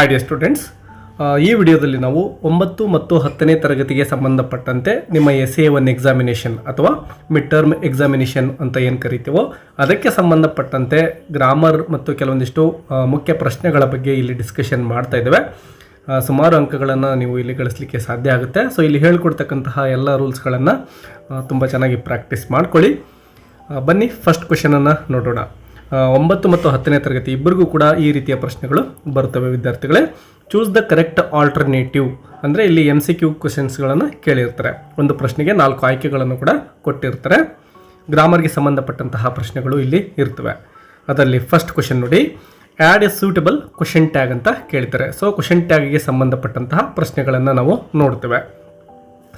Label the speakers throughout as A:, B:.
A: Hi dear students, ಈ ವಿಡಿಯೋದಲ್ಲಿ ನಾವು 9 ಮತ್ತು 10ನೇ ತರಗತಿಗೆ ಸಂಬಂಧಪಟ್ಟಂತೆ ನಿಮ್ಮ SA1 ಎಕ್ಸಾಮಿನೇಷನ್ ಅಥವಾ ಮಿಡ್ ಟರ್ಮ್ ಎಕ್ಸಾಮಿನೇಷನ್ ಅಂತ ಏನು ಕರಿತೀವೋ ಅದಕ್ಕೆ ಸಂಬಂಧಪಟ್ಟಂತೆ ಗ್ರಾಮರ್ ಮತ್ತು ಕೆಲವೊಂದಿಷ್ಟು ಮುಖ್ಯ ಪ್ರಶ್ನೆಗಳ ಬಗ್ಗೆ ಇಲ್ಲಿ ಡಿಸ್ಕಷನ್ ಮಾಡ್ತಾ ಇದ್ದೇವೆ. ಸುಮಾರು ಅಂಕಗಳನ್ನು ನೀವು ಇಲ್ಲಿ ಗಳಿಸಲಿಕ್ಕೆ ಸಾಧ್ಯ ಆಗುತ್ತೆ. ಸೊ ಇಲ್ಲಿ ಹೇಳ್ಕೊಡ್ತಕ್ಕಂತಹ ಎಲ್ಲ ರೂಲ್ಸ್ಗಳನ್ನು ತುಂಬ ಚೆನ್ನಾಗಿ ಪ್ರಾಕ್ಟೀಸ್ ಮಾಡ್ಕೊಳ್ಳಿ. ಬನ್ನಿ ಫಸ್ಟ್ ಕ್ವೆಶನನ್ನು ನೋಡೋಣ. 9 ಮತ್ತು 10ನೇ ತರಗತಿ ಇಬ್ಬರಿಗೂ ಕೂಡ ಈ ರೀತಿಯ ಪ್ರಶ್ನೆಗಳು ಬರ್ತವೆ ವಿದ್ಯಾರ್ಥಿಗಳೇ. ಚೂಸ್ ದ ಕರೆಕ್ಟ್ ಆಲ್ಟರ್ನೇಟಿವ್ ಅಂದರೆ ಇಲ್ಲಿ MCQ ಕ್ವೆಶನ್ಸ್ಗಳನ್ನು ಕೇಳಿರ್ತಾರೆ. ಒಂದು ಪ್ರಶ್ನೆಗೆ 4 ಆಯ್ಕೆಗಳನ್ನು ಕೂಡ ಕೊಟ್ಟಿರ್ತಾರೆ. ಗ್ರಾಮರ್ಗೆ ಸಂಬಂಧಪಟ್ಟಂತಹ ಪ್ರಶ್ನೆಗಳು ಇಲ್ಲಿ ಇರ್ತವೆ. ಅದರಲ್ಲಿ ಫಸ್ಟ್ ಕ್ವೆಶನ್ ನೋಡಿ, add A suitable question tag ಅಂತ ಕೇಳ್ತಾರೆ. ಸೊ ಕ್ವೆಶನ್ ಟ್ಯಾಗ್ಗೆ ಸಂಬಂಧಪಟ್ಟಂತಹ ಪ್ರಶ್ನೆಗಳನ್ನು ನಾವು ನೋಡ್ತೇವೆ.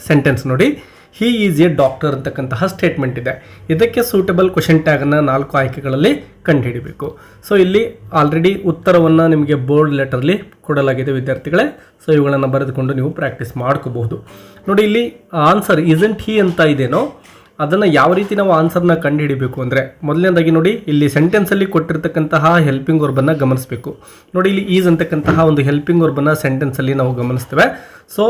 A: ಸೆಂಟೆನ್ಸ್ ನೋಡಿ, ಹಿ ಈಸ್ ಎ ಡಾಕ್ಟರ್ ಅಂತಕ್ಕಂತಹ ಸ್ಟೇಟ್ಮೆಂಟ್ ಇದೆ. ಇದಕ್ಕೆ ಸೂಟಬಲ್ ಕ್ವೆಶನ್ ಟ್ಯಾಗನ್ನು 4 ಆಯ್ಕೆಗಳಲ್ಲಿ ಕಂಡುಹಿಡಿಬೇಕು. ಸೊ ಇಲ್ಲಿ ಆಲ್ರೆಡಿ ಉತ್ತರವನ್ನು ನಿಮಗೆ ಬೋಲ್ಡ್ ಲೆಟರ್ಲಿ ಕೊಡಲಾಗಿದೆ ವಿದ್ಯಾರ್ಥಿಗಳೇ. ಸೊ ಇವುಗಳನ್ನು ಬರೆದುಕೊಂಡು ನೀವು ಪ್ರಾಕ್ಟೀಸ್ ಮಾಡ್ಕೋಬಹುದು. ನೋಡಿ ಇಲ್ಲಿ ಆನ್ಸರ್ ಇಸಂಟ್ ಹಿ ಅಂತ ಇದೆನೋ ಅದನ್ನು ಯಾವ ರೀತಿ ನಾವು ಆನ್ಸರ್ನ ಕಂಡುಹಿಡಿಬೇಕು ಅಂದರೆ, ಮೊದಲನೇದಾಗಿ ನೋಡಿ ಇಲ್ಲಿ ಸೆಂಟೆನ್ಸಲ್ಲಿ ಕೊಟ್ಟಿರ್ತಕ್ಕಂತಹ ಹೆಲ್ಪಿಂಗ್ ವರ್ಬನ್ನು ಗಮನಿಸಬೇಕು. ನೋಡಿ ಇಲ್ಲಿ ಈಸ್ ಅಂತಕ್ಕಂತಹ ಒಂದು ಹೆಲ್ಪಿಂಗ್ ವರ್ಬನ್ನು ಸೆಂಟೆನ್ಸಲ್ಲಿ ನಾವು ಗಮನಿಸ್ತೇವೆ. ಸೊ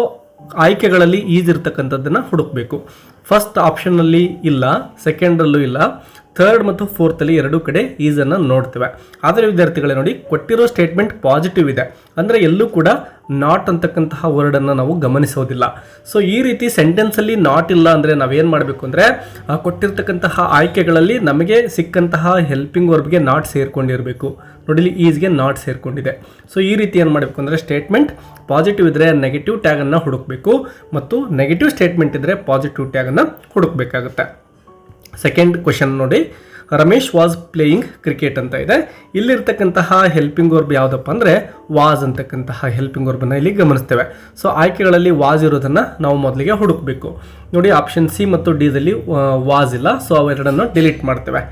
A: ಆಯ್ಕೆಗಳಲ್ಲಿ ಈಸ್ ಇರ್ತಕ್ಕಂಥದ್ದನ್ನು ಹುಡುಕಬೇಕು. ಫಸ್ಟ್ ಆಪ್ಷನ್ನಲ್ಲಿ ಇಲ್ಲ, ಸೆಕೆಂಡಲ್ಲೂ ಇಲ್ಲ, ಥರ್ಡ್ ಮತ್ತು ಫೋರ್ತಲ್ಲಿ ಎರಡೂ ಕಡೆ ಈಸನ್ನು ನೋಡ್ತೇವೆ. ಆದರೆ ವಿದ್ಯಾರ್ಥಿಗಳೇ ನೋಡಿ, ಕೊಟ್ಟಿರೋ ಸ್ಟೇಟ್ಮೆಂಟ್ ಪಾಸಿಟಿವ್ ಇದೆ, ಅಂದರೆ ಎಲ್ಲೂ ಕೂಡ ನಾಟ್ ಅಂತಕ್ಕಂತಹ ವರ್ಡನ್ನು ನಾವು ಗಮನಿಸೋದಿಲ್ಲ. ಸೊ ಈ ರೀತಿ ಸೆಂಟೆನ್ಸಲ್ಲಿ ನಾಟ್ ಇಲ್ಲ ಅಂದರೆ ನಾವೇನು ಮಾಡಬೇಕು ಅಂದರೆ, ಕೊಟ್ಟಿರ್ತಕ್ಕಂತಹ ಆಯ್ಕೆಗಳಲ್ಲಿ ನಮಗೆ ಸಿಕ್ಕಂತಹ ಹೆಲ್ಪಿಂಗ್ ವರ್ಬ್ಗೆ ನಾಟ್ ಸೇರ್ಕೊಂಡಿರಬೇಕು. ನೋಡಿ ಇಲ್ಲಿ ಈಸ್ಗೆ ನಾಟ್ ಸೇರ್ಕೊಂಡಿದೆ. ಸೊ ಈ ರೀತಿ ಏನು ಮಾಡಬೇಕು ಅಂದರೆ, ಸ್ಟೇಟ್ಮೆಂಟ್ ಪಾಸಿಟಿವ್ ಇದ್ದರೆ ನೆಗೆಟಿವ್ ಟ್ಯಾಗನ್ನು ಹುಡುಕಬೇಕು ಮತ್ತು ನೆಗೆಟಿವ್ ಸ್ಟೇಟ್ಮೆಂಟ್ ಇದ್ದರೆ ಪಾಸಿಟಿವ್ ಟ್ಯಾಗನ್ನು ಹುಡುಕಬೇಕಾಗುತ್ತೆ. ಸೆಕೆಂಡ್ ಕ್ವೆಶನ್ ನೋಡಿ, ರಮೇಶ್ ವಾಸ್ ಪ್ಲೇಯಿಂಗ್ ಕ್ರಿಕೆಟ್ ಅಂತ ಇದೆ. ಇಲ್ಲಿರ್ತಕ್ಕಂತಹ ಹೆಲ್ಪಿಂಗ್ ವರ್ಬ್ ಯಾವುದಪ್ಪ ಅಂದರೆ ವಾಸ್ ಅಂತಕ್ಕಂತಹ ಹೆಲ್ಪಿಂಗ್ ವರ್ಬನ್ನು ಇಲ್ಲಿ ಗಮನಿಸ್ತೇವೆ. ಸೊ ಆಯ್ಕೆಗಳಲ್ಲಿ ವಾಸ್ ಇರೋದನ್ನು ನಾವು ಮೊದಲಿಗೆ ಹುಡುಕಬೇಕು. ನೋಡಿ ಆಪ್ಷನ್ ಸಿ ಮತ್ತು ಡಿದಲ್ಲಿ ವಾಸ್ ಇಲ್ಲ, ಸೊ ಅವೆರಡನ್ನು ಡಿಲೀಟ್ ಮಾಡ್ತೇವೆ.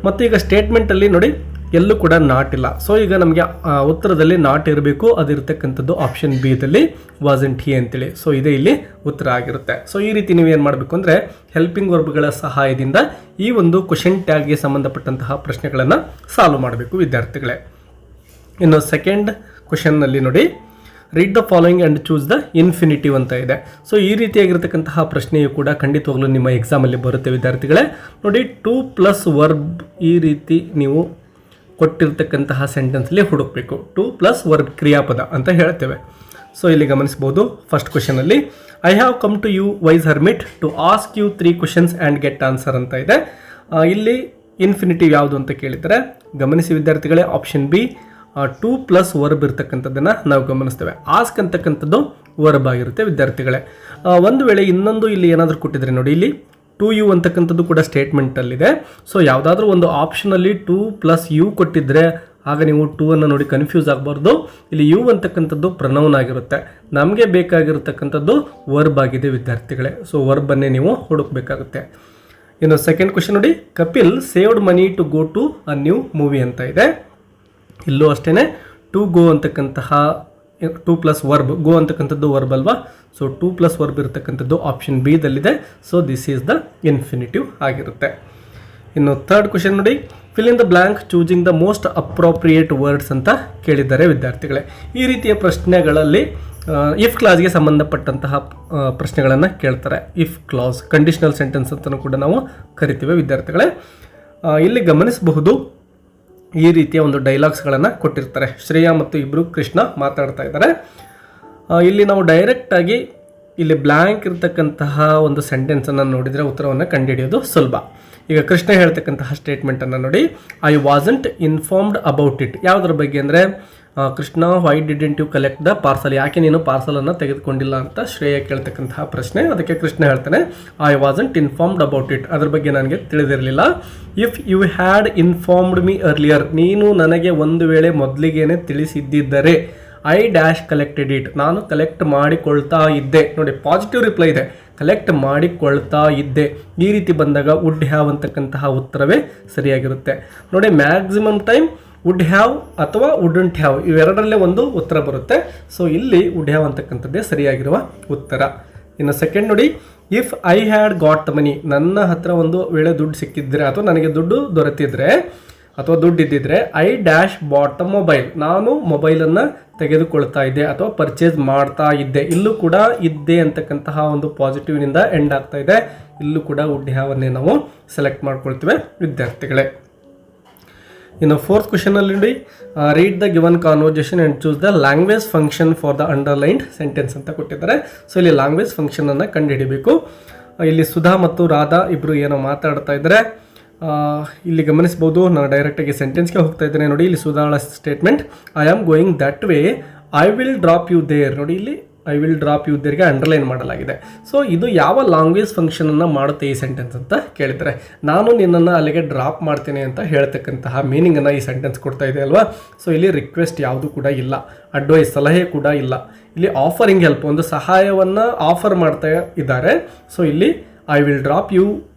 A: ಮತ್ತು ಈಗ ಸ್ಟೇಟ್ಮೆಂಟಲ್ಲಿ ನೋಡಿ ಎಲ್ಲೂ ಕೂಡ ನಾಟ್ ಇಲ್ಲ. ಸೊ ಈಗ ನಮಗೆ ಉತ್ತರದಲ್ಲಿ ನಾಟ್ ಇರಬೇಕು, ಅದಿರ್ತಕ್ಕಂಥದ್ದು ಆಪ್ಷನ್ ಬಿದಲ್ಲಿ ವಾಸಂಟ್ ಹಿ ಅಂತೇಳಿ. ಸೊ ಇದೇ ಇಲ್ಲಿ ಉತ್ತರ ಆಗಿರುತ್ತೆ. ಸೊ ಈ ರೀತಿ ನೀವು ಏನು ಮಾಡಬೇಕು ಅಂದರೆ, ಹೆಲ್ಪಿಂಗ್ ವರ್ಬ್ಗಳ ಸಹಾಯದಿಂದ ಈ ಒಂದು ಕ್ವೆಶನ್ ಟ್ಯಾಗ್ಗೆ ಸಂಬಂಧಪಟ್ಟಂತಹ ಪ್ರಶ್ನೆಗಳನ್ನು ಸಾಲ್ವ್ ಮಾಡಬೇಕು ವಿದ್ಯಾರ್ಥಿಗಳೇ. ಇನ್ನು ಸೆಕೆಂಡ್ ಕ್ವೆಶನ್ನಲ್ಲಿ ನೋಡಿ, read the following and choose the infinitive ಅಂತ ಇದೆ. ಸೊ ಈ ರೀತಿಯಾಗಿರ್ತಕ್ಕಂತಹ ಪ್ರಶ್ನೆಯು ಕೂಡ ಖಂಡಿತವಾಗ್ಲೂ ನಿಮ್ಮ ಎಕ್ಸಾಮಲ್ಲಿ ಬರುತ್ತೆ ವಿದ್ಯಾರ್ಥಿಗಳೇ. ನೋಡಿ 2+ ವರ್ಬ್ ಈ ರೀತಿ ನೀವು ಕೊಟ್ಟಿರ್ತಕ್ಕಂತಹ ಸೆಂಟೆನ್ಸಲ್ಲಿ ಹುಡುಕಬೇಕು. 2+ ವರ್ಬ್ ಕ್ರಿಯಾಪದ ಅಂತ ಹೇಳ್ತೇವೆ. ಸೊ ಇಲ್ಲಿ ಗಮನಿಸ್ಬೋದು. ಫಸ್ಟ್ ಕ್ವೆಶನಲ್ಲಿ I have come to you wise hermit to ask you 3 questions and get answer ಅಂತ ಇದೆ. ಇಲ್ಲಿ ಇನ್ಫಿನಿಟಿವ್ ಯಾವುದು ಅಂತ ಕೇಳಿದರೆ ಗಮನಿಸಿ ವಿದ್ಯಾರ್ಥಿಗಳೇ, ಆಪ್ಷನ್ ಬಿ 2+ ವರ್ಬ್ ಇರ್ತಕ್ಕಂಥದ್ದನ್ನು ನಾವು ಗಮನಿಸ್ತೇವೆ. ಆಸ್ಕ್ ಅಂತಕ್ಕಂಥದ್ದು ವರ್ಬ್ ಆಗಿರುತ್ತೆ ವಿದ್ಯಾರ್ಥಿಗಳೇ. ಒಂದು ವೇಳೆ ಇನ್ನೊಂದು ಇಲ್ಲಿ ಏನಾದರೂ ಕೊಟ್ಟಿದ್ರೆ ನೋಡಿ, ಇಲ್ಲಿ ಟು ಯು ಅಂತಕ್ಕಂಥದ್ದು ಕೂಡ ಸ್ಟೇಟ್ಮೆಂಟಲ್ಲಿದೆ. ಸೊ ಯಾವುದಾದ್ರೂ ಒಂದು ಆಪ್ಷನಲ್ಲಿ 2+ ಯು ಕೊಟ್ಟಿದ್ರೆ ಆಗ ನೀವು 2 ಅನ್ನು ನೋಡಿ ಕನ್ಫ್ಯೂಸ್ ಆಗಬಾರ್ದು. ಇಲ್ಲಿ ಯು ಅಂತಕ್ಕಂಥದ್ದು ಪ್ರನೌನ್ ಆಗಿರುತ್ತೆ, ನಮಗೆ ಬೇಕಾಗಿರತಕ್ಕಂಥದ್ದು ವರ್ಬ್ ಆಗಿದೆ ವಿದ್ಯಾರ್ಥಿಗಳೇ. ಸೊ ವರ್ಬನ್ನೇ ನೀವು ಹುಡುಕಬೇಕಾಗುತ್ತೆ. ಇನ್ನು ಸೆಕೆಂಡ್ ಕ್ವೆಶನ್ ನೋಡಿ, Kapil saved money to go to a new movie ಅಂತ ಇದೆ. ಇಲ್ಲೂ ಅಷ್ಟೇ ಟು ಗೋ ಅಂತಕ್ಕಂತಹ 2+ ವರ್ಬ್, ಗೋ ಅಂತಕ್ಕಂಥದ್ದು ವರ್ಬ್ ಅಲ್ವಾ. ಸೊ 2+ ವರ್ಬ್ ಇರತಕ್ಕಂಥದ್ದು ಆಪ್ಷನ್ ಬಿ ದಲ್ಲಿದೆ. So this is the infinitive ಆಗಿರುತ್ತೆ. ಇನ್ನು ಥರ್ಡ್ ಕ್ವೆಶನ್ ನೋಡಿ, fill in the blank choosing the most appropriate words ಅಂತ ಕೇಳಿದ್ದಾರೆ ವಿದ್ಯಾರ್ಥಿಗಳೇ. ಈ ರೀತಿಯ ಪ್ರಶ್ನೆಗಳಲ್ಲಿ ಇಫ್ ಕ್ಲಾಸ್ಗೆ ಸಂಬಂಧಪಟ್ಟಂತಹ ಪ್ರಶ್ನೆಗಳನ್ನು ಕೇಳ್ತಾರೆ. ಇಫ್ ಕ್ಲಾಸ್ ಕಂಡೀಷನಲ್ ಸೆಂಟೆನ್ಸ್ ಅಂತಲೂ ಕೂಡ ನಾವು ಕರಿತೀವಿ ವಿದ್ಯಾರ್ಥಿಗಳೇ. ಇಲ್ಲಿ ಗಮನಿಸಬಹುದು, ಈ ರೀತಿಯ ಒಂದು ಡೈಲಾಗ್ಸ್ಗಳನ್ನು ಕೊಟ್ಟಿರ್ತಾರೆ. ಶ್ರೇಯಾ ಮತ್ತು ಇಬ್ಬರು ಕೃಷ್ಣ ಮಾತಾಡ್ತಾ ಇದ್ದಾರೆ. ಇಲ್ಲಿ ನಾವು ಡೈರೆಕ್ಟಾಗಿ ಇಲ್ಲಿ ಬ್ಲ್ಯಾಂಕ್ ಇರ್ತಕ್ಕಂತಹ ಒಂದು ಸೆಂಟೆನ್ಸನ್ನು ನೋಡಿದರೆ ಉತ್ತರವನ್ನು ಕಂಡುಹಿಡಿಯೋದು ಸುಲಭ. ಈಗ ಕೃಷ್ಣ ಹೇಳ್ತಕ್ಕಂತಹ ಸ್ಟೇಟ್ಮೆಂಟನ್ನು ನೋಡಿ, I wasn't informed about it. ಯಾವುದ್ರ ಬಗ್ಗೆ ಅಂದರೆ, Krishna why didn't you collect the parcel, ಯಾಕೆ ನೀನು ಪಾರ್ಸಲನ್ನು ತೆಗೆದುಕೊಂಡಿಲ್ಲ ಅಂತ ಶ್ರೇಯ ಕೇಳ್ತಕ್ಕಂತಹ ಪ್ರಶ್ನೆ. ಅದಕ್ಕೆ ಕೃಷ್ಣ ಹೇಳ್ತಾನೆ, I wasn't informed about it, ಅದ್ರ ಬಗ್ಗೆ ನನಗೆ ತಿಳಿದಿರಲಿಲ್ಲ. If you had informed me earlier, ನೀನು ನನಗೆ ಒಂದು ವೇಳೆ ಮೊದಲಿಗೇನೆ ತಿಳಿಸಿದ್ದಿದ್ದರೆ, ಐ ಡ್ಯಾಶ್ ಕಲೆಕ್ಟೆಡ್ ಇಟ್, ನಾನು ಕಲೆಕ್ಟ್ ಮಾಡಿಕೊಳ್ತಾ ಇದ್ದೆ. ನೋಡಿ ಪಾಸಿಟಿವ್ ರಿಪ್ಲೈ ಇದೆ, ಕಲೆಕ್ಟ್ ಮಾಡಿಕೊಳ್ತಾ ಇದ್ದೆ. ಈ ರೀತಿ ಬಂದಾಗ ವುಡ್ ಹ್ಯಾವ್ ಅಂತಕ್ಕಂತಹ ಉತ್ತರವೇ ಸರಿಯಾಗಿರುತ್ತೆ. ನೋಡಿ ಮ್ಯಾಕ್ಸಿಮಮ್ ಟೈಮ್ ವುಡ್ ಹ್ಯಾವ್ ಅಥವಾ ವುಡಂಟ್ ಹ್ಯಾವ್ ಇವೆರಡರಲ್ಲೇ ಒಂದು ಉತ್ತರ ಬರುತ್ತೆ. ಸೊ ಇಲ್ಲಿ ವುಡ್ ಹ್ಯಾವ್ ಅಂತಕ್ಕಂಥದ್ದೇ ಸರಿಯಾಗಿರುವ ಉತ್ತರ. ಇನ್ನು ಸೆಕೆಂಡ್ ನೋಡಿ, if I had got the money, ನನ್ನ ಹತ್ರ ಒಂದು ವೇಳೆ ದುಡ್ಡು ಸಿಕ್ಕಿದ್ರೆ ಅಥವಾ ನನಗೆ ದುಡ್ಡು ದೊರೆತಿದ್ರೆ ಅಥವಾ ದುಡ್ಡು ಇದ್ದಿದ್ರೆ I dash bought a mobile, ನಾನು ಮೊಬೈಲನ್ನು ತೆಗೆದುಕೊಳ್ತಾ ಇದ್ದೆ ಅಥವಾ ಪರ್ಚೇಸ್ ಮಾಡ್ತಾ ಇದ್ದೆ. ಇಲ್ಲೂ ಕೂಡ ಇದ್ದೆ ಅಂತಕ್ಕಂತಹ ಒಂದು ಪಾಸಿಟಿವ್ನಿಂದ ಎಂಡ್ ಆಗ್ತಾ ಇದೆ. ಇಲ್ಲೂ ಕೂಡ ವುಡ್ ಹ್ಯಾವನ್ನೇ ನಾವು ಸೆಲೆಕ್ಟ್ ಮಾಡ್ಕೊಳ್ತೀವಿ ವಿದ್ಯಾರ್ಥಿಗಳೇ. ಇನ್ನು ಫೋರ್ತ್ ಕ್ವೆಶನ್ ಅಲ್ಲಿ ನೋಡಿ, read the given conversation and choose the language function for the underlined sentence ಅಂತ ಕೊಟ್ಟಿದ್ದಾರೆ. ಸೊ ಇಲ್ಲಿ ಲ್ಯಾಂಗ್ವೇಜ್ ಫಂಕ್ಷನ್ ಅನ್ನು ಕಂಡುಹಿಡಿಬೇಕು. ಇಲ್ಲಿ ಸುಧಾ ಮತ್ತು ರಾಧಾ ಇಬ್ರು ಏನೋ ಮಾತಾಡ್ತಾ ಇದ್ದಾರೆ. ಇಲ್ಲಿ ಗಮನಿಸಬಹುದು, ನಾನು ಡೈರೆಕ್ಟಾಗಿ ಸೆಂಟೆನ್ಸ್ಗೆ ಹೋಗ್ತಾ ಇದ್ದೇನೆ. ನೋಡಿ ಇಲ್ಲಿ ಸುಧಾಳ statement, I am going that way, I will drop you there. ನೋಡಿ ಇಲ್ಲಿ ಐ ವಿಲ್ ಡ್ರಾಪ್ ಯು ದೇರ್ಗೆ ಅಂಡರ್ಲೈನ್ ಮಾಡಲಾಗಿದೆ. ಸೊ ಇದು ಯಾವ ಲ್ಯಾಂಗ್ವೇಜ್ ಫಂಕ್ಷನನ್ನು ಮಾಡುತ್ತೆ ಈ ಸೆಂಟೆನ್ಸ್ ಅಂತ ಕೇಳಿದರೆ, ನಾನು ನಿನ್ನನ್ನು ಅಲ್ಲಿಗೆ ಡ್ರಾಪ್ ಮಾಡ್ತೇನೆ ಅಂತ ಹೇಳ್ತಕ್ಕಂತಹ ಮೀನಿಂಗನ್ನು ಈ ಸೆಂಟೆನ್ಸ್ ಕೊಡ್ತಾ ಇದೆ ಅಲ್ವಾ. ಸೊ ಇಲ್ಲಿ ರಿಕ್ವೆಸ್ಟ್ ಯಾವುದು ಕೂಡ ಇಲ್ಲ, ಅಡ್ವೈಸ್ ಸಲಹೆ ಕೂಡ ಇಲ್ಲ. ಇಲ್ಲಿ ಆಫರಿಂಗ್ ಹೆಲ್ಪ್, ಒಂದು ಸಹಾಯವನ್ನು ಆಫರ್ ಮಾಡ್ತಾ ಇದ್ದಾರೆ. ಸೊ ಇಲ್ಲಿ I will drop you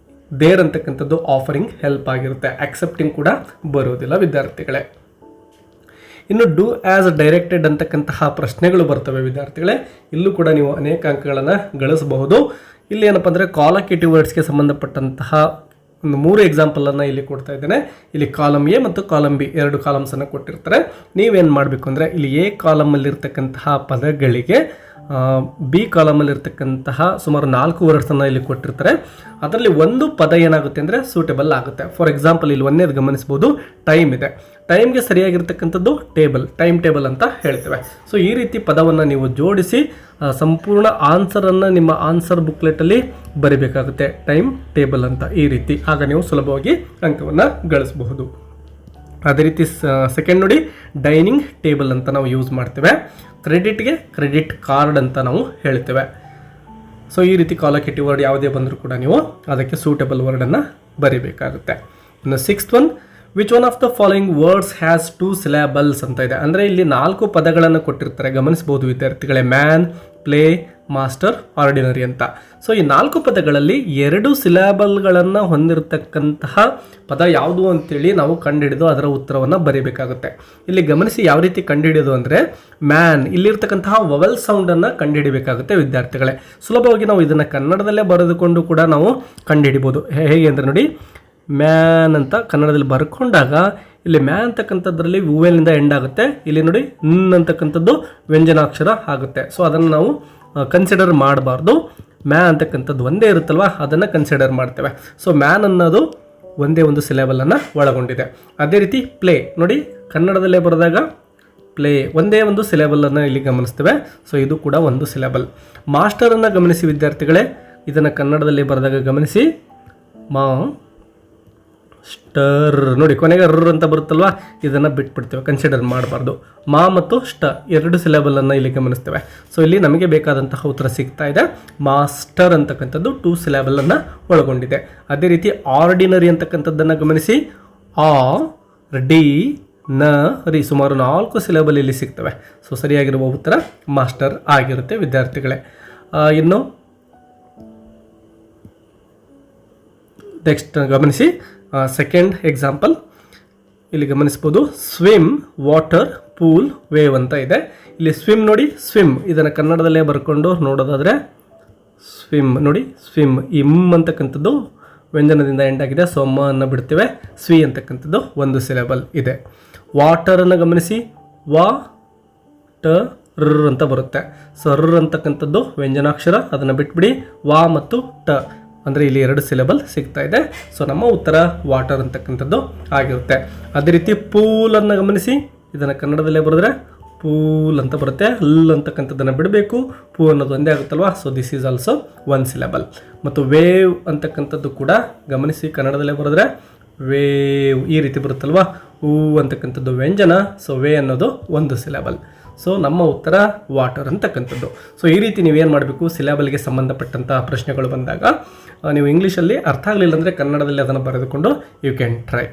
A: there ಅಂತಕ್ಕಂಥದ್ದು ಆಫರಿಂಗ್ ಹೆಲ್ಪ್ ಆಗಿರುತ್ತೆ, ಆಕ್ಸೆಪ್ಟಿಂಗ್ ಕೂಡ ಬರೋದಿಲ್ಲ ವಿದ್ಯಾರ್ಥಿಗಳೇ. ಇನ್ನು ಡೂ ಆ್ಯಸ್ ಡೈರೆಕ್ಟೆಡ್ ಅಂತಕ್ಕಂತಹ ಪ್ರಶ್ನೆಗಳು ಬರ್ತವೆ ವಿದ್ಯಾರ್ಥಿಗಳೇ. ಇಲ್ಲೂ ಕೂಡ ನೀವು ಅನೇಕ ಅಂಕಗಳನ್ನು ಗಳಿಸಬಹುದು. ಇಲ್ಲಿ ಏನಪ್ಪ ಅಂದರೆ ಕಾಲಕೇಟಿವ್ ವರ್ಡ್ಸ್ಗೆ ಸಂಬಂಧಪಟ್ಟಂತಹ ಒಂದು 3 ಎಕ್ಸಾಂಪಲನ್ನು ಇಲ್ಲಿ ಕೊಡ್ತಾ ಇದ್ದೇನೆ. ಇಲ್ಲಿ ಕಾಲಮ್ ಎ ಮತ್ತು ಕಾಲಮ್ ಬಿ 2 ಕಾಲಮ್ಸನ್ನು ಕೊಟ್ಟಿರ್ತಾರೆ. ನೀವೇನು ಮಾಡಬೇಕು ಅಂದರೆ ಇಲ್ಲಿ ಎ ಕಾಲಮಲ್ಲಿರ್ತಕ್ಕಂತಹ ಪದಗಳಿಗೆ ಬಿ ಕಾಲಮಲ್ಲಿರ್ತಕ್ಕಂತಹ ಸುಮಾರು 4 ವರ್ಡ್ಸನ್ನು ಇಲ್ಲಿ ಕೊಟ್ಟಿರ್ತಾರೆ. ಅದರಲ್ಲಿ ಒಂದು ಪದ ಏನಾಗುತ್ತೆ ಅಂದರೆ ಸೂಟೇಬಲ್ ಆಗುತ್ತೆ. ಫಾರ್ ಎಕ್ಸಾಂಪಲ್ ಇಲ್ಲಿ ಒಂದೇದು ಗಮನಿಸ್ಬೋದು, ಟೈಮ್ ಇದೆ. ಟೈಮ್ಗೆ ಸರಿಯಾಗಿರ್ತಕ್ಕಂಥದ್ದು ಟೇಬಲ್, ಟೈಮ್ ಟೇಬಲ್ ಅಂತ ಹೇಳ್ತೇವೆ. ಸೊ ಈ ರೀತಿ ಪದವನ್ನು ನೀವು ಜೋಡಿಸಿ ಸಂಪೂರ್ಣ ಆನ್ಸರನ್ನು ನಿಮ್ಮ ಆನ್ಸರ್ ಬುಕ್ಲೆಟಲ್ಲಿ ಬರಿಬೇಕಾಗುತ್ತೆ, ಟೈಮ್ ಟೇಬಲ್ ಅಂತ ಈ ರೀತಿ. ಆಗ ನೀವು ಸುಲಭವಾಗಿ ಅಂಕವನ್ನು ಗಳಿಸಬಹುದು. ಅದೇ ರೀತಿ ಸೆಕೆಂಡ್ ನೋಡಿ, ಡೈನಿಂಗ್ ಟೇಬಲ್ ಅಂತ ನಾವು ಯೂಸ್ ಮಾಡ್ತೇವೆ. ಕ್ರೆಡಿಟ್ಗೆ ಕ್ರೆಡಿಟ್ ಕಾರ್ಡ್ ಅಂತ ನಾವು ಹೇಳ್ತೇವೆ. ಸೊ ಈ ರೀತಿ ಕಾಲಕೇಟಿವ್ ವರ್ಡ್ ಯಾವುದೇ ಬಂದರೂ ಕೂಡ ನೀವು ಅದಕ್ಕೆ ಸೂಟೇಬಲ್ ವರ್ಡನ್ನು ಬರೀಬೇಕಾಗುತ್ತೆ. ಇನ್ನು 6th one, which one of the following words has 2 syllables ಅಂತ ಇದೆ. ಅಂದರೆ ಇಲ್ಲಿ 4 ಪದಗಳನ್ನು ಕೊಟ್ಟಿರ್ತಾರೆ, ಗಮನಿಸಬಹುದು ವಿದ್ಯಾರ್ಥಿಗಳೇ. ಮ್ಯಾನ್, ಪ್ಲೇ, ಮಾಸ್ಟರ್, ಆರ್ಡಿನರಿ ಅಂತ. ಸೊ ಈ 4 ಪದಗಳಲ್ಲಿ 2 ಸಿಲೆಬಲ್ಗಳನ್ನು ಹೊಂದಿರತಕ್ಕಂತಹ ಪದ ಯಾವುದು ಅಂತೇಳಿ ನಾವು ಕಂಡುಹಿಡಿದು ಅದರ ಉತ್ತರವನ್ನು ಬರೀಬೇಕಾಗುತ್ತೆ. ಇಲ್ಲಿ ಗಮನಿಸಿ ಯಾವ ರೀತಿ ಕಂಡುಹಿಡಿಯೋದು ಅಂದರೆ, ಮ್ಯಾನ್ ಇಲ್ಲಿರ್ತಕ್ಕಂತಹ ವವೆಲ್ ಸೌಂಡನ್ನು ಕಂಡುಹಿಡಿಬೇಕಾಗುತ್ತೆ ವಿದ್ಯಾರ್ಥಿಗಳೇ. ಸುಲಭವಾಗಿ ನಾವು ಇದನ್ನು ಕನ್ನಡದಲ್ಲೇ ಬರೆದುಕೊಂಡು ಕೂಡ ನಾವು ಕಂಡುಹಿಡಿಬೋದು. ಹೇಗೆ ಅಂದರೆ ನೋಡಿ, ಮ್ಯಾನ್ ಅಂತ ಕನ್ನಡದಲ್ಲಿ ಬರ್ಕೊಂಡಾಗ ಇಲ್ಲಿ ಮ್ಯಾನ್ ಅಂತಕ್ಕಂಥದ್ರಲ್ಲಿ ವೂವೆಲ್ನಿಂದ ಎಂಡ್ ಆಗುತ್ತೆ. ಇಲ್ಲಿ ನೋಡಿ ನ್ ಅಂತಕ್ಕಂಥದ್ದು ವ್ಯಂಜನಾಕ್ಷರ ಆಗುತ್ತೆ. ಸೊ ಅದನ್ನು ನಾವು ಕನ್ಸಿಡರ್ ಮಾಡಬಾರ್ದು. ಮ್ಯಾನ್ ಅಂತಕ್ಕಂಥದ್ದು ಒಂದೇ ಇರುತ್ತಲ್ವ, ಅದನ್ನು ಕನ್ಸಿಡರ್ ಮಾಡ್ತೇವೆ. ಸೊ ಮ್ಯಾನ್ ಅನ್ನೋದು ಒಂದೇ ಒಂದು ಸಿಲೆಬಲನ್ನು ಒಳಗೊಂಡಿದೆ. ಅದೇ ರೀತಿ ಪ್ಲೇ ನೋಡಿ, ಕನ್ನಡದಲ್ಲೇ ಬರೆದಾಗ ಪ್ಲೇ ಒಂದೇ ಒಂದು ಸಿಲೆಬಲನ್ನು ಇಲ್ಲಿ ಗಮನಿಸ್ತೇವೆ. ಸೊ ಇದು ಕೂಡ ಒಂದು ಸಿಲೆಬಲ್. ಮಾಸ್ಟರನ್ನು ಗಮನಿಸಿ ವಿದ್ಯಾರ್ಥಿಗಳೇ, ಇದನ್ನು ಕನ್ನಡದಲ್ಲಿ ಬರೆದಾಗ ಗಮನಿಸಿ, ಮಾ ಸ್ಟರ್ ನೋಡಿ, ಕೊನೆಗೆ ರ್ ಅಂತ ಬರುತ್ತಲ್ವ, ಇದನ್ನು ಬಿಟ್ಬಿಡ್ತೇವೆ, ಕನ್ಸಿಡರ್ ಮಾಡಬಾರ್ದು. ಮಾ ಮತ್ತು ಷ್ಟ 2 ಸಿಲೆಬಲನ್ನು ಇಲ್ಲಿ ಗಮನಿಸ್ತೇವೆ. ಸೊ ಇಲ್ಲಿ ನಮಗೆ ಬೇಕಾದಂತಹ ಉತ್ತರ ಸಿಗ್ತಾ ಇದೆ. ಮಾಸ್ಟರ್ ಅಂತಕ್ಕಂಥದ್ದು 2 ಸಿಲೆಬಲನ್ನು ಒಳಗೊಂಡಿದೆ. ಅದೇ ರೀತಿ ಆರ್ಡಿನರಿ ಅಂತಕ್ಕಂಥದ್ದನ್ನು ಗಮನಿಸಿ, ಆ ಡಿ ನ ರಿ ಸುಮಾರು 4 ಸಿಲೆಬಲ್ ಇಲ್ಲಿ ಸಿಗ್ತವೆ. ಸೊ ಸರಿಯಾಗಿರುವ ಉತ್ತರ ಮಾಸ್ಟರ್ ಆಗಿರುತ್ತೆ ವಿದ್ಯಾರ್ಥಿಗಳೇ. ಇನ್ನು ನೆಕ್ಸ್ಟ್ ಗಮನಿಸಿ, ಸೆಕೆಂಡ್ ಎಕ್ಸಾಂಪಲ್ ಇಲ್ಲಿ ಗಮನಿಸ್ಬೋದು, ಸ್ವಿಮ್, ವಾಟರ್, ಪೂಲ್, ವೇವ್ ಅಂತ ಇದೆ. ಇಲ್ಲಿ ಸ್ವಿಮ್ ನೋಡಿ, ಸ್ವಿಮ್ ಇದನ್ನು ಕನ್ನಡದಲ್ಲೇ ಬರ್ಕೊಂಡು ನೋಡೋದಾದರೆ ಸ್ವಿಮ್ ನೋಡಿ, ಸ್ವಿಮ್ ಇಮ್ ಅಂತಕ್ಕಂಥದ್ದು ವ್ಯಂಜನದಿಂದ ಎಂಡ್ ಆಗಿದೆ. ಸೊ ಮ ಅನ್ನು ಬಿಡ್ತೇವೆ. ಸ್ವಿ ಅಂತಕ್ಕಂಥದ್ದು ಒಂದು ಸಿಲೆಬಲ್ ಇದೆ. ವಾಟರನ್ನು ಗಮನಿಸಿ, ವಾ ಟ ರ್ ಅಂತ ಬರುತ್ತೆ. ಸೊ ರ್ ಅಂತಕ್ಕಂಥದ್ದು ವ್ಯಂಜನಾಕ್ಷರ, ಅದನ್ನು ಬಿಟ್ಬಿಡಿ. ವಾ ಮತ್ತು ಟ ಅಂದರೆ ಇಲ್ಲಿ 2 ಸಿಲೆಬಲ್ ಸಿಗ್ತಾ ಇದೆ. ಸೊ ನಮ್ಮ ಉತ್ತರ ವಾಟರ್ ಅಂತಕ್ಕಂಥದ್ದು ಆಗಿರುತ್ತೆ. ಅದೇ ರೀತಿ ಪೂಲನ್ನು ಗಮನಿಸಿ, ಇದನ್ನು ಕನ್ನಡದಲ್ಲೇ ಬರೆದ್ರೆ ಪೂಲ್ ಅಂತ ಬರುತ್ತೆ. ಲ್ ಅಂತಕ್ಕಂಥದ್ದನ್ನು ಬಿಡಬೇಕು, ಪೂ ಅನ್ನೋದು ಒಂದೇ ಆಗುತ್ತಲ್ವಾ. So this is also 1 syllable. ಮತ್ತು ವೇವ್ ಅಂತಕ್ಕಂಥದ್ದು ಕೂಡ ಗಮನಿಸಿ, ಕನ್ನಡದಲ್ಲೇ ಬರೆದ್ರೆ ವೇವ್ ಈ ರೀತಿ ಬರುತ್ತಲ್ವಾ. ಹೂ ಅಂತಕ್ಕಂಥದ್ದು ವ್ಯಂಜನ. ಸೊ ವೇ ಅನ್ನೋದು 1 ಸಿಲೆಬಲ್. ಸೊ ನಮ್ಮ ಉತ್ತರ ವಾಟರ್ ಅಂತಕ್ಕಂಥದ್ದು. ಸೊ ಈ ರೀತಿ ನೀವೇನು ಮಾಡಬೇಕು, ಸಿಲೆಬಲ್ಗೆ ಸಂಬಂಧಪಟ್ಟಂತಹ ಪ್ರಶ್ನೆಗಳು ಬಂದಾಗ ನೀವು ಇಂಗ್ಲೀಷಲ್ಲಿ ಅರ್ಥ ಆಗಲಿಲ್ಲ ಅಂದರೆ ಕನ್ನಡದಲ್ಲಿ ಅದನ್ನು ಬರೆದುಕೊಂಡು ಯು ಕ್ಯಾನ್ ಟ್ರೈ.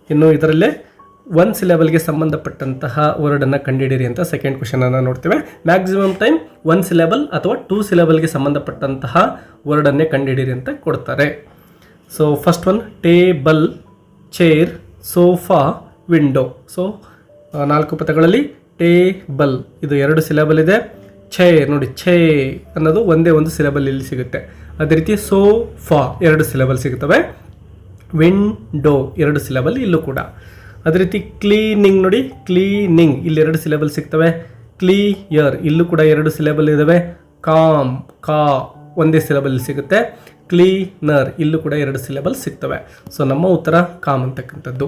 A: ಇನ್ನು ಇದರಲ್ಲೇ 1 ಸಿಲೆಬಲ್ಗೆ ಸಂಬಂಧಪಟ್ಟಂತಹ ವರ್ಡನ್ನು ಕಂಡುಹಿಡಿಯಿರಿ ಅಂತ ಸೆಕೆಂಡ್ ಕ್ವೆಶನನ್ನು ನೋಡ್ತೇವೆ. ಮ್ಯಾಕ್ಸಿಮಮ್ ಟೈಮ್ 1 ಸಿಲೆಬಲ್ ಅಥವಾ 2 ಸಿಲೆಬಲ್ಗೆ ಸಂಬಂಧಪಟ್ಟಂತಹ ವರ್ಡನ್ನೇ ಕಂಡುಹಿಡಿಯಿರಿ ಅಂತ ಕೊಡ್ತಾರೆ. So first one, table, chair, sofa, window. So 4 ಪದಗಳಲ್ಲಿ ಟೇಬಲ್ ಇದು 2 ಸಿಲೆಬಲ್ ಇದೆ. ಚೇರ್ ನೋಡಿ, ಛೇ ಅನ್ನೋದು ಒಂದೇ ಒಂದು ಸಿಲೆಬಲ್ ಇಲ್ಲಿ ಸಿಗುತ್ತೆ. ಅದೇ ರೀತಿ ಸೋಫಾ 2 ಸಿಲೆಬಲ್ ಸಿಗುತ್ತವೆ. ವಿಂಡೋ 2 ಸಿಲೆಬಲ್ ಇಲ್ಲೂ ಕೂಡ. ಅದೇ ರೀತಿ ಕ್ಲೀನಿಂಗ್ ನೋಡಿ, ಕ್ಲೀನಿಂಗ್ ಇಲ್ಲಿ 2 ಸಿಲೆಬಲ್ ಸಿಗ್ತವೆ. ಕ್ಲಿಯರ್ ಇಲ್ಲೂ ಕೂಡ 2 ಸಿಲೆಬಲ್ ಇದ್ದಾವೆ. ಕಾಮ್ ಕಾ ಒಂದೇ ಸಿಲೆಬಲ್ ಸಿಗುತ್ತೆ. ಕ್ಲೀನರ್ ಇಲ್ಲೂ ಕೂಡ 2 ಸಿಲೆಬಲ್ ಸಿಗ್ತವೆ. ಸೊ ನಮ್ಮ ಉತ್ತರ ಕಾಮ್ ಅಂತಕ್ಕಂಥದ್ದು.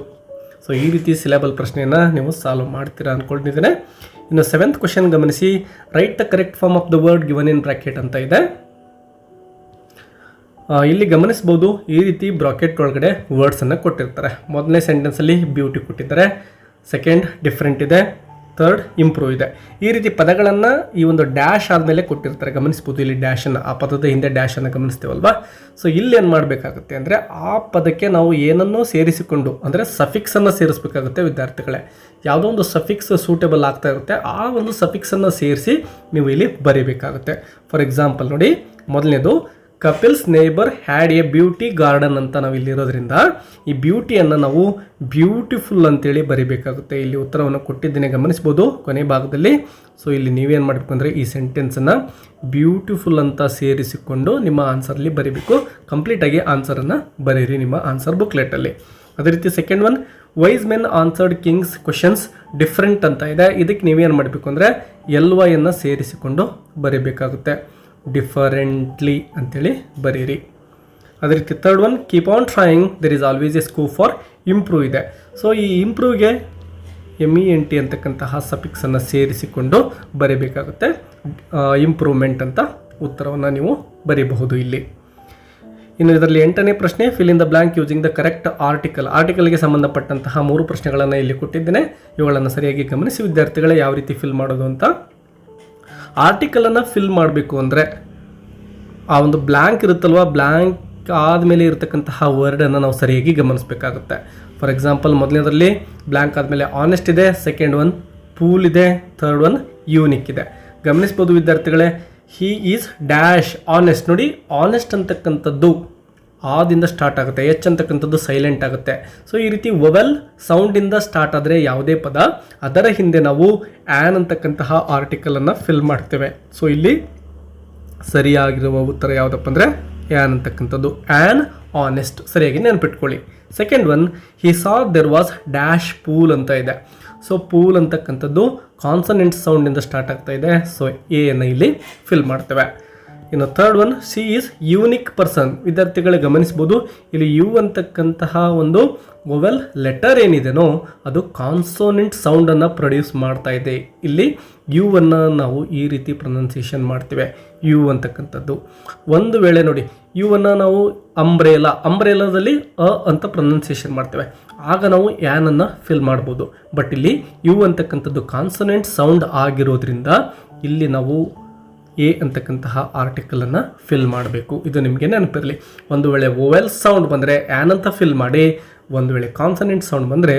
A: ಸೊ ಈ ರೀತಿ ಸಿಲೆಬಲ್ ಪ್ರಶ್ನೆಯನ್ನು ನೀವು ಸಾಲ್ವ್ ಮಾಡ್ತೀರಾ ಅಂದ್ಕೊಂಡಿದ್ದೇನೆ. ಇನ್ನು 7th ಕ್ವೆಶ್ಚನ್ ಗಮನಿಸಿ. Write the correct form of the word given in bracket ಅಂತ ಇದೆ. ಇಲ್ಲಿ ಗಮನಿಸ್ಬೋದು, ಈ ರೀತಿ ಬ್ರಾಕೆಟ್ ಒಳಗಡೆ ವರ್ಡ್ಸನ್ನು ಕೊಟ್ಟಿರ್ತಾರೆ. ಮೊದಲನೇ ಸೆಂಟೆನ್ಸಲ್ಲಿ ಬ್ಯೂಟಿ ಕೊಟ್ಟಿದ್ದಾರೆ, ಸೆಕೆಂಡ್ ಡಿಫ್ರೆಂಟ್ ಇದೆ, ಥರ್ಡ್ ಇಂಪ್ರೂವ್ ಇದೆ. ಈ ರೀತಿ ಪದಗಳನ್ನು ಈ ಒಂದು ಡ್ಯಾಶ್ ಆದಮೇಲೆ ಕೊಟ್ಟಿರ್ತಾರೆ. ಗಮನಿಸ್ಬೋದು ಇಲ್ಲಿ ಡ್ಯಾಶನ್ನು, ಆ ಪದದ ಹಿಂದೆ ಡ್ಯಾಶನ್ನು ಗಮನಿಸ್ತೇವಲ್ವಾ. ಸೊ ಇಲ್ಲಿ ಏನು ಮಾಡಬೇಕಾಗುತ್ತೆ ಅಂದರೆ ಆ ಪದಕ್ಕೆ ನಾವು ಏನನ್ನೋ ಸೇರಿಸಿಕೊಂಡು ಅಂದರೆ ಸಫಿಕ್ಸನ್ನು ಸೇರಿಸಬೇಕಾಗುತ್ತೆ ವಿದ್ಯಾರ್ಥಿಗಳೇ. ಯಾವುದೋ ಒಂದು ಸಫಿಕ್ಸ್ ಸೂಟೇಬಲ್ ಆಗ್ತಾ ಇರುತ್ತೆ, ಆ ಒಂದು ಸಫಿಕ್ಸನ್ನು ಸೇರಿಸಿ ನೀವು ಇಲ್ಲಿ ಬರೀಬೇಕಾಗುತ್ತೆ. ಫಾರ್ ಎಕ್ಸಾಂಪಲ್ ನೋಡಿ, ಮೊದಲನೇದು Kapil's neighbour had a beauty garden ಅಂತ ನಾವು ಇಲ್ಲಿರೋದ್ರಿಂದ ಈ ಬ್ಯೂಟಿಯನ್ನು ನಾವು ಬ್ಯೂಟಿಫುಲ್ ಅಂತೇಳಿ ಬರೀಬೇಕಾಗುತ್ತೆ. ಇಲ್ಲಿ ಉತ್ತರವನ್ನು ಕೊಟ್ಟಿದ್ದೇನೆ ಗಮನಿಸ್ಬೋದು ಕೊನೆ ಭಾಗದಲ್ಲಿ. ಸೊ ಇಲ್ಲಿ ನೀವೇನು ಮಾಡಬೇಕು ಅಂದರೆ ಈ ಸೆಂಟೆನ್ಸನ್ನು ಬ್ಯೂಟಿಫುಲ್ ಅಂತ ಸೇರಿಸಿಕೊಂಡು ನಿಮ್ಮ ಆನ್ಸರ್ಲಿ ಬರೀಬೇಕು. ಕಂಪ್ಲೀಟಾಗಿ ಆನ್ಸರನ್ನು ಬರೀರಿ ನಿಮ್ಮ ಆನ್ಸರ್ ಬುಕ್ಲೆಟಲ್ಲಿ. ಅದೇ ರೀತಿ second one, wise men answered king's questions different ಅಂತ ಇದೆ. ಇದಕ್ಕೆ ನೀವೇನು ಮಾಡಬೇಕು ಅಂದರೆ ಎಲ್ವೈಯನ್ನು ಸೇರಿಸಿಕೊಂಡು ಬರೀಬೇಕಾಗುತ್ತೆ. ಡಿಫರೆಂಟ್ಲಿ ಅಂತೇಳಿ ಬರೀರಿ. ಅದೇ ರೀತಿ third one, keep on trying there is always A scope for improve ಇದೆ. ಸೊ ಈ ಇಂಪ್ರೂವ್ಗೆ MENT ಅಂತಕ್ಕಂತಹ ಸಫಿಕ್ಸನ್ನು ಸೇರಿಸಿಕೊಂಡು ಬರೀಬೇಕಾಗುತ್ತೆ. ಇಂಪ್ರೂವ್ಮೆಂಟ್ ಅಂತ ಉತ್ತರವನ್ನು ನೀವು ಬರೀಬಹುದು ಇಲ್ಲಿ. ಇನ್ನು ಇದರಲ್ಲಿ 8ನೇ ಪ್ರಶ್ನೆ, fill in the blank using the correct article. ಆರ್ಟಿಕಲ್ಗೆ ಸಂಬಂಧಪಟ್ಟಂತಹ 3 ಪ್ರಶ್ನೆಗಳನ್ನು ಇಲ್ಲಿ ಕೊಟ್ಟಿದ್ದೇನೆ. ಇವುಗಳನ್ನು ಸರಿಯಾಗಿ ಗಮನಿಸಿ ವಿದ್ಯಾರ್ಥಿಗಳೇ, ಯಾವ ರೀತಿ ಫಿಲ್ ಮಾಡೋದು ಅಂತ. ಆರ್ಟಿಕಲನ್ನು ಫಿಲ್ ಮಾಡಬೇಕು ಅಂದರೆ ಆ ಒಂದು ಬ್ಲ್ಯಾಂಕ್ ಇರುತ್ತಲ್ವ, ಬ್ಲ್ಯಾಂಕ್ ಆದಮೇಲೆ ಇರತಕ್ಕಂತಹ ವರ್ಡನ್ನು ನಾವು ಸರಿಯಾಗಿ ಗಮನಿಸಬೇಕಾಗುತ್ತೆ. ಫಾರ್ ಎಕ್ಸಾಂಪಲ್ ಮೊದಲನೇದರಲ್ಲಿ ಬ್ಲ್ಯಾಂಕ್ ಆದಮೇಲೆ ಆನೆಸ್ಟ್ ಇದೆ, ಸೆಕೆಂಡ್ ಒನ್ ಪೂಲ್ ಇದೆ, ಥರ್ಡ್ ಒನ್ ಯೂನಿಕ್ ಇದೆ. ಗಮನಿಸ್ಬೋದು ವಿದ್ಯಾರ್ಥಿಗಳೇ, ಹಿ ಈಸ್ ಡ್ಯಾಶ್ ಆನೆಸ್ಟ್. ನೋಡಿ, ಆನೆಸ್ಟ್ ಅಂತಕ್ಕಂಥದ್ದು ಆದಿಂದ ಸ್ಟಾರ್ಟ್ ಆಗುತ್ತೆ, ಎಚ್ ಅಂತಕ್ಕಂಥದ್ದು ಸೈಲೆಂಟ್ ಆಗುತ್ತೆ. ಸೊ ಈ ರೀತಿ ವೊವೆಲ್ ಸೌಂಡಿಂದ ಸ್ಟಾರ್ಟ್ ಆದರೆ ಯಾವುದೇ ಪದ, ಅದರ ಹಿಂದೆ ನಾವು ಆ್ಯನ್ ಅಂತಕ್ಕಂತಹ ಆರ್ಟಿಕಲನ್ನು ಫಿಲ್ ಮಾಡ್ತೇವೆ. ಸೊ ಇಲ್ಲಿ ಸರಿಯಾಗಿರುವ ಉತ್ತರ ಯಾವುದಪ್ಪ ಅಂದರೆ ಆ್ಯನ್ ಅಂತಕ್ಕಂಥದ್ದು. ಆ್ಯನ್ ಆನೆಸ್ಟ್, ಸರಿಯಾಗಿ ನೆನಪಿಟ್ಕೊಳ್ಳಿ. Second one, he saw there was dash pool ಅಂತ ಇದೆ. ಸೊ ಪೂಲ್ ಅಂತಕ್ಕಂಥದ್ದು ಕಾನ್ಸನೆಂಟ್ ಸೌಂಡಿಂದ ಸ್ಟಾರ್ಟ್ ಆಗ್ತಾ ಇದೆ. ಸೊ ಎಯನ್ನು ಇಲ್ಲಿ ಫಿಲ್ ಮಾಡ್ತೇವೆ. ಇನ್ನು third one, C is unique person. ವಿದ್ಯಾರ್ಥಿಗಳೇ ಗಮನಿಸ್ಬೋದು, ಇಲ್ಲಿ ಯು ಅಂತಕ್ಕಂತಹ ಒಂದು ವೊವೆಲ್ ಲೆಟರ್ ಏನಿದೆನೋ ಅದು ಕಾನ್ಸೋನೆಂಟ್ ಸೌಂಡನ್ನು ಪ್ರೊಡ್ಯೂಸ್ ಮಾಡ್ತಾ ಇದೆ. ಇಲ್ಲಿ ಯುವನ್ನು ನಾವು ಈ ರೀತಿ ಪ್ರೊನೌನ್ಸಿಯೇಷನ್ ಮಾಡ್ತೇವೆ, ಯು ಅಂತಕ್ಕಂಥದ್ದು. ಒಂದು ವೇಳೆ ನೋಡಿ, ಯುವನ್ನು ನಾವು ಅಂಬ್ರೇಲಾದಲ್ಲಿ ಅಂತ ಪ್ರೊನೌನ್ಸಿಯೇಷನ್ ಮಾಡ್ತೇವೆ, ಆಗ ನಾವು ಯಾನನ್ನು ಫಿಲ್ ಮಾಡ್ಬೋದು. ಬಟ್ ಇಲ್ಲಿ ಯು ಅಂತಕ್ಕಂಥದ್ದು ಕಾನ್ಸನೆಂಟ್ ಸೌಂಡ್ ಆಗಿರೋದ್ರಿಂದ ಇಲ್ಲಿ ನಾವು ಎ ಅಂತಕ್ಕಂತಹ ಆರ್ಟಿಕಲನ್ನು ಫಿಲ್ ಮಾಡಬೇಕು. ಇದು ನಿಮಗೆ ನೆನಪಿರಲಿ. ಒಂದು ವೇಳೆ ವೊವೆಲ್ ಸೌಂಡ್ ಬಂದರೆ ಆ್ಯನ್ ಅಂತ ಫಿಲ್ ಮಾಡಿ, ಒಂದು ವೇಳೆ ಕಾನ್ಸನೆಂಟ್ ಸೌಂಡ್ ಬಂದರೆ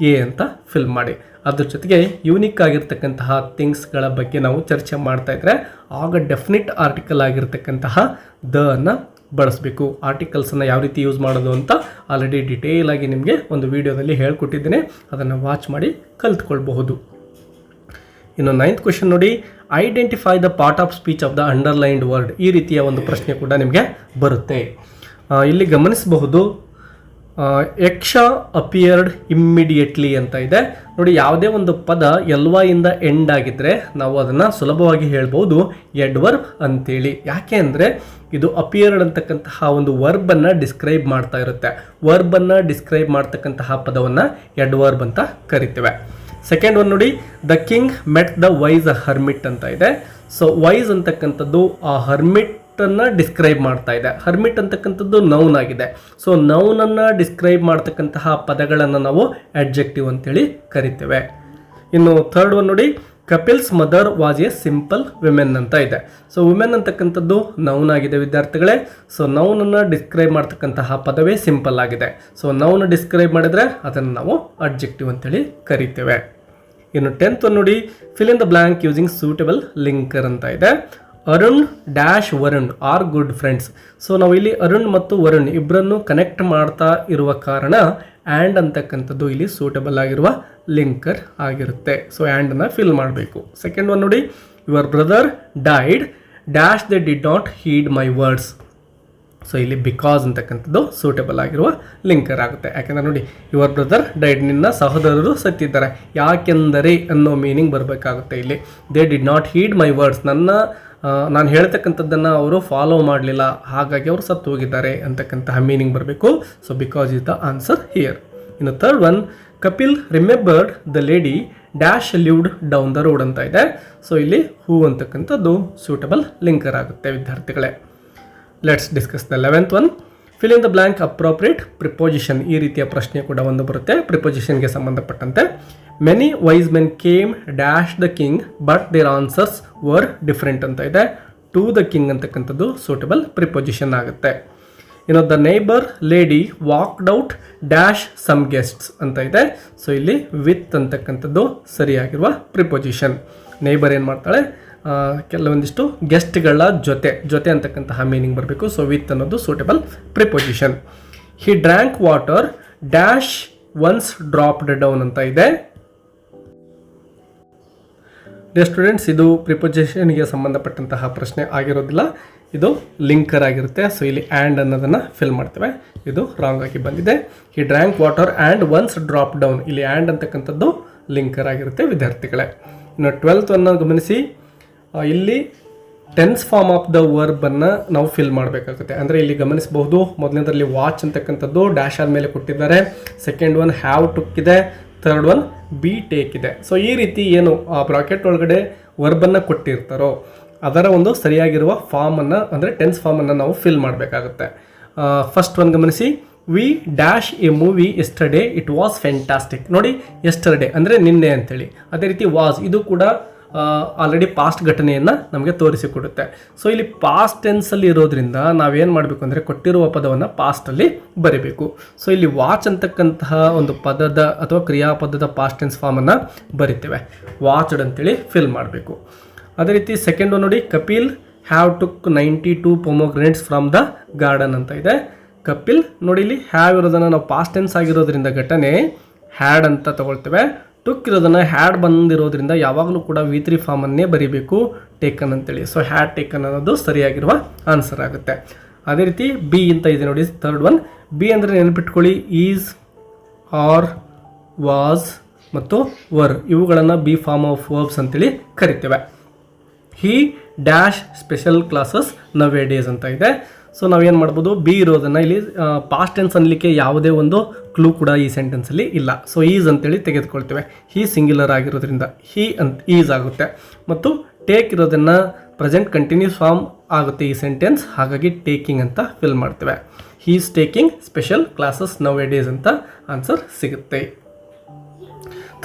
A: ಎ ಅಂತ ಫಿಲ್ ಮಾಡಿ. ಅದ್ರ ಜೊತೆಗೆ ಯೂನಿಕ್ ಆಗಿರ್ತಕ್ಕಂತಹ ಥಿಂಗ್ಸ್ಗಳ ಬಗ್ಗೆ ನಾವು ಚರ್ಚೆ ಮಾಡ್ತಾ ಇದ್ರೆ ಆಗ ಡೆಫಿನಿಟ್ ಆರ್ಟಿಕಲ್ ಆಗಿರ್ತಕ್ಕಂತಹ ದ ಅನ್ನು ಬಳಸಬೇಕು. ಆರ್ಟಿಕಲ್ಸನ್ನು ಯಾವ ರೀತಿ ಯೂಸ್ ಮಾಡೋದು ಅಂತ ಆಲ್ರೆಡಿ ಡಿಟೇಲ್ ಆಗಿ ನಿಮಗೆ ಒಂದು ವಿಡಿಯೋದಲ್ಲಿ ಹೇಳ್ಕೊಟ್ಟಿದ್ದೇನೆ, ಅದನ್ನು ವಾಚ್ ಮಾಡಿ ಕಲ್ತ್ಕೊಳ್ಬಹುದು. ಇನ್ನು 9th ಕ್ವೆಶ್ಚನ್ ನೋಡಿ, identify the part of speech of the underlined word. ಈ ರೀತಿಯ ಒಂದು ಪ್ರಶ್ನೆ ಕೂಡ ನಿಮಗೆ ಬರುತ್ತೆ. ಇಲ್ಲಿ ಗಮನಿಸಬಹುದು, ಯಕ್ಷ ಅಪಿಯರ್ಡ್ ಇಮ್ಮಿಡಿಯೇಟ್ಲಿ ಅಂತ ಇದೆ. ನೋಡಿ, ಯಾವುದೇ ಒಂದು ಪದ ಇಂದ ಎಂಡ್ ಆಗಿದ್ದರೆ ನಾವು ಅದನ್ನು ಸುಲಭವಾಗಿ ಹೇಳ್ಬೋದು ಎಡ್ವರ್ಬ್ ಅಂತೇಳಿ. ಯಾಕೆ ಅಂದರೆ ಇದು ಅಪಿಯರ್ಡ್ ಅಂತಕ್ಕಂತಹ ಒಂದು ವರ್ಬನ್ನು ಡಿಸ್ಕ್ರೈಬ್ ಮಾಡ್ತಾ ಇರುತ್ತೆ. ವರ್ಬನ್ನು ಡಿಸ್ಕ್ರೈಬ್ ಮಾಡ್ತಕ್ಕಂತಹ ಪದವನ್ನು ಎಡ್ವರ್ಬ್ ಅಂತ ಕರಿತೇವೆ. ಸೆಕೆಂಡ್ ಒನ್ ನೋಡಿ, the king met the wise hermit ಅಂತ ಇದೆ. ಸೊ ವೈಸ್ ಅಂತಕ್ಕಂಥದ್ದು ಆ ಹರ್ಮಿಟನ್ನು ಡಿಸ್ಕ್ರೈಬ್ ಮಾಡ್ತಾ ಇದೆ. ಹರ್ಮಿಟ್ ಅಂತಕ್ಕಂಥದ್ದು ನೌನ್ ಆಗಿದೆ. ಸೊ ನೌನನ್ನು ಡಿಸ್ಕ್ರೈಬ್ ಮಾಡ್ತಕ್ಕಂತಹ ಪದಗಳನ್ನು ನಾವು ಅಡ್ಜೆಕ್ಟಿವ್ ಅಂತೇಳಿ ಕರಿತೇವೆ. ಇನ್ನು ಥರ್ಡ್ ಒನ್ ನೋಡಿ, Kapil's mother was a simple women ಅಂತ ಇದೆ. ಸೊ ವಿಮೆನ್ ಅಂತಕ್ಕಂಥದ್ದು ನೌನ್ ಆಗಿದೆ ವಿದ್ಯಾರ್ಥಿಗಳೇ. ಸೊ ನೌನನ್ನು ಡಿಸ್ಕ್ರೈಬ್ ಮಾಡ್ತಕ್ಕಂತಹ ಪದವೇ ಸಿಂಪಲ್ ಆಗಿದೆ. ಸೊ ನೌನ್ ಡಿಸ್ಕ್ರೈಬ್ ಮಾಡಿದ್ರೆ ಅದನ್ನು ನಾವು ಅಡ್ಜೆಕ್ಟಿವ್ ಅಂತೇಳಿ ಕರಿತೇವೆ. ಇನ್ನು 10th ನೋಡಿ, fill in the blank using suitable linker ಅಂತ ಇದೆ. Arun dash Varun are good friends. So ನಾವು ಇಲ್ಲಿ ಅರುಣ್ ಮತ್ತು ವರುಣ್ ಇಬ್ಬರನ್ನು ಕನೆಕ್ಟ್ ಮಾಡ್ತಾ ಇರುವ ಕಾರಣ ಆ್ಯಂಡ್ ಅಂತಕ್ಕಂಥದ್ದು ಇಲ್ಲಿ ಸೂಟಬಲ್ ಆಗಿರುವ ಲಿಂಕರ್ ಆಗಿರುತ್ತೆ. ಸೊ ಆ್ಯಂಡನ್ನು ಫಿಲ್ ಮಾಡಬೇಕು. ಸೆಕೆಂಡ್ ಒನ್ ನೋಡಿ, your brother died dash they did not heed my words. So ಇಲ್ಲಿ ಬಿಕಾಸ್ ಅಂತಕ್ಕಂಥದ್ದು ಸೂಟೇಬಲ್ ಆಗಿರುವ ಲಿಂಕರ್ ಆಗುತ್ತೆ. ಯಾಕೆಂದರೆ ನೋಡಿ, ಯುವರ್ ಬ್ರದರ್ ಡೈಡ್, ನಿನ್ನ ಸಹೋದರರು ಸತ್ತಿದ್ದಾರೆ. ಯಾಕೆಂದರೆ ಅನ್ನೋ ಮೀನಿಂಗ್ ಬರಬೇಕಾಗುತ್ತೆ ಇಲ್ಲಿ. They did not heed my words, ನಾನು ಹೇಳ್ತಕ್ಕಂಥದ್ದನ್ನು ಅವರು ಫಾಲೋ ಮಾಡಲಿಲ್ಲ, ಹಾಗಾಗಿ ಅವರು ಸತ್ತು ಹೋಗಿದ್ದಾರೆ ಅಂತಕ್ಕಂತಹ ಮೀನಿಂಗ್ ಬರಬೇಕು. So because is the answer here. ಇನ್ನು third one, Kapil remembered the lady dash lived down the road ಅಂತ ಇದೆ. ಸೊ ಇಲ್ಲಿ ಹೂ ಅಂತಕ್ಕಂಥದ್ದು ಸೂಟಬಲ್ ಲಿಂಕರ್ ಆಗುತ್ತೆ ವಿದ್ಯಾರ್ಥಿಗಳೇ. Let's discuss the 11th one. Fill in the blank appropriate preposition. ಈ ರೀತಿಯ ಪ್ರಶ್ನೆ ಕೂಡ ಒಂದು ಬರುತ್ತೆ ಪ್ರಿಪೋಸಿಷನ್ಗೆ ಸಂಬಂಧಪಟ್ಟಂತೆ. Many wise men came dash the king but their answers were different ಅಂತ ಇದೆ. ಟು ದ ಕಿಂಗ್ ಅಂತಕ್ಕಂಥದ್ದು ಸೂಟಬಲ್ ಪ್ರಿಪೋಸಿಷನ್ ಆಗುತ್ತೆ. ಇನ್ನು the neighbour lady walked out dash some guests ಅಂತ ಇದೆ. ಸೊ ಇಲ್ಲಿ ವಿತ್ ಅಂತಕ್ಕಂಥದ್ದು ಸರಿಯಾಗಿರುವ ಪ್ರಿಪೋಸಿಷನ್. ನೇಬರ್ ಏನು ಮಾಡ್ತಾಳೆ, ಕೆಲವೊಂದಿಷ್ಟು ಗೆಸ್ಟ್ಗಳ ಜೊತೆ ಅಂತಕ್ಕಂತಹ ಮೀನಿಂಗ್ ಬರಬೇಕು. ಸೊ ವಿತ್ ಅನ್ನೋದು suitable preposition. He drank water dash once dropped down ಅಂತ ಇದೆ. ಸ್ಟೂಡೆಂಟ್ಸ್, ಇದು ಪ್ರಿಪೋಸಿಷನ್ಗೆ ಸಂಬಂಧಪಟ್ಟಂತಹ ಪ್ರಶ್ನೆ ಆಗಿರೋದಿಲ್ಲ, ಇದು ಲಿಂಕರ್ ಆಗಿರುತ್ತೆ. ಸೊ ಇಲ್ಲಿ ಆ್ಯಂಡ್ ಅನ್ನೋದನ್ನು ಫಿಲ್ ಮಾಡ್ತೇವೆ, ಇದು ರಾಂಗ್ ಆಗಿ ಬಂದಿದೆ. He drank water and once drop down, ಇಲ್ಲಿ ಆ್ಯಂಡ್ ಅಂತಕ್ಕಂಥದ್ದು ಲಿಂಕರ್ ಆಗಿರುತ್ತೆ ವಿದ್ಯಾರ್ಥಿಗಳೇ. ಇನ್ನು 12th ಅನ್ನು ಗಮನಿಸಿ. ಇಲ್ಲಿ ಟೆನ್ಸ್ ಫಾರ್ಮ್ ಆಫ್ ದ ವರ್ಬನ್ನು ನಾವು ಫಿಲ್ ಮಾಡಬೇಕಾಗುತ್ತೆ. ಅಂದರೆ ಇಲ್ಲಿ ಗಮನಿಸಬಹುದು, ಮೊದಲನೇದರಲ್ಲಿ ವಾಚ್ ಅಂತಕ್ಕಂಥದ್ದು ಡ್ಯಾಶ್ ಆದಮೇಲೆ ಕೊಟ್ಟಿದ್ದಾರೆ. ಸೆಕೆಂಡ್ ಒನ್ ಹ್ಯಾವ್ ಟುಕ್ ಇದೆ. ಥರ್ಡ್ ಒನ್ ಬಿ ಟೇಕ್ ಇದೆ. ಸೊ ಈ ರೀತಿ ಏನು ಆ ಬ್ರಾಕೆಟ್ ಒಳಗಡೆ ವರ್ಬನ್ನು ಕೊಟ್ಟಿರ್ತಾರೋ ಅದರ ಒಂದು ಸರಿಯಾಗಿರುವ ಫಾರ್ಮನ್ನು, ಅಂದರೆ ಟೆನ್ಸ್ ಫಾರ್ಮನ್ನು ನಾವು ಫಿಲ್ ಮಾಡಬೇಕಾಗುತ್ತೆ. ಫಸ್ಟ್ ಒನ್ ಗಮನಿಸಿ. We dash a movie yesterday it was fantastic. ನೋಡಿ, ಎಸ್ಟರ್ಡೇ ಅಂದರೆ ನಿನ್ನೆ ಅಂತೇಳಿ. ಅದೇ ರೀತಿ ವಾಸ್, ಇದು ಕೂಡ ಆಲ್ರೆಡಿ ಪಾಸ್ಟ್ ಘಟನೆಯನ್ನು ನಮಗೆ ತೋರಿಸಿಕೊಡುತ್ತೆ. ಸೊ ಇಲ್ಲಿ ಪಾಸ್ಟ್ ಟೆನ್ಸಲ್ಲಿ ಇರೋದ್ರಿಂದ ನಾವೇನು ಮಾಡಬೇಕು ಅಂದರೆ ಕೊಟ್ಟಿರುವ ಪದವನ್ನು ಪಾಸ್ಟಲ್ಲಿ ಬರೀಬೇಕು. ಸೊ ಇಲ್ಲಿ ವಾಚ್ ಅಂತಕ್ಕಂತಹ ಒಂದು ಪದದ ಅಥವಾ ಕ್ರಿಯಾಪದದ ಪಾಸ್ಟ್ ಟೆನ್ಸ್ ಫಾರ್ಮನ್ನು ಬರಿತೇವೆ, ವಾಚ್ಡ್ ಅಂತೇಳಿ ಫಿಲ್ ಮಾಡಬೇಕು. ಅದೇ ರೀತಿ ಸೆಕೆಂಡ್ ನೋಡಿ, Kapil have took 92 pomegranates from the garden ಅಂತ ಇದೆ. ಕಪಿಲ್ ನೋಡಿ, ಇಲ್ಲಿ ಹ್ಯಾವ್ ಇರೋದನ್ನು ನಾವು ಪಾಸ್ಟ್ ಟೆನ್ಸ್ ಆಗಿರೋದ್ರಿಂದ ಘಟನೆ ಹ್ಯಾಡ್ ಅಂತ ತಗೊಳ್ತೇವೆ. ಟುಕ್ ಇರೋದನ್ನು ಹ್ಯಾಡ್ ಬಂದಿರೋದ್ರಿಂದ ಯಾವಾಗಲೂ ಕೂಡ V3 ಫಾರ್ಮನ್ನೇ ಬರೀಬೇಕು, ಟೇಕನ್ ಅಂತೇಳಿ. ಸೊ ಹ್ಯಾಡ್ ಟೇಕನ್ ಅನ್ನೋದು ಸರಿಯಾಗಿರುವ ಆನ್ಸರ್ ಆಗುತ್ತೆ. ಅದೇ ರೀತಿ ಬಿ ಅಂತ ಇದೆ ನೋಡಿ, ಥರ್ಡ್ ಒನ್. ಬಿ ಅಂದರೆ ನೆನಪಿಟ್ಕೊಳ್ಳಿ, ಈಸ್, ಆರ್, ವಾಸ್ ಮತ್ತು ವರ್, ಇವುಗಳನ್ನು ಬಿ ಫಾರ್ಮ್ ಆಫ್ ವರ್ಬ್ಸ್ ಅಂತೇಳಿ ಕರಿತೇವೆ. He dash special classes nowadays ಅಂತ ಇದೆ. ಸೊ ನಾವೇನು ಮಾಡ್ಬೋದು, ಬಿ ಇರೋದನ್ನು ಇಲ್ಲಿ ಪಾಸ್ಟ್ ಟೆನ್ಸ್ ಅನ್ನಲಿಕ್ಕೆ ಯಾವುದೇ ಒಂದು ಕ್ಲೂ ಕೂಡ ಈ ಸೆಂಟೆನ್ಸಲ್ಲಿ ಇಲ್ಲ. ಸೊ ಈಸ್ ಅಂತೇಳಿ ತೆಗೆದುಕೊಳ್ತೇವೆ. ಹಿ ಸಿಂಗ್ಯುಲರ್ ಆಗಿರೋದ್ರಿಂದ ಹಿ ಅಂತ ಈಸ್ ಆಗುತ್ತೆ. ಮತ್ತು ಟೇಕ್ ಇರೋದನ್ನು ಪ್ರೆಸೆಂಟ್ ಕಂಟಿನ್ಯೂಸ್ ಫಾರ್ಮ್ ಆಗುತ್ತೆ ಈ ಸೆಂಟೆನ್ಸ್, ಹಾಗಾಗಿ ಟೇಕಿಂಗ್ ಅಂತ ಫಿಲ್ ಮಾಡ್ತೇವೆ. He is taking special classes nowadays ಅಂತ ಆನ್ಸರ್ ಸಿಗುತ್ತೆ.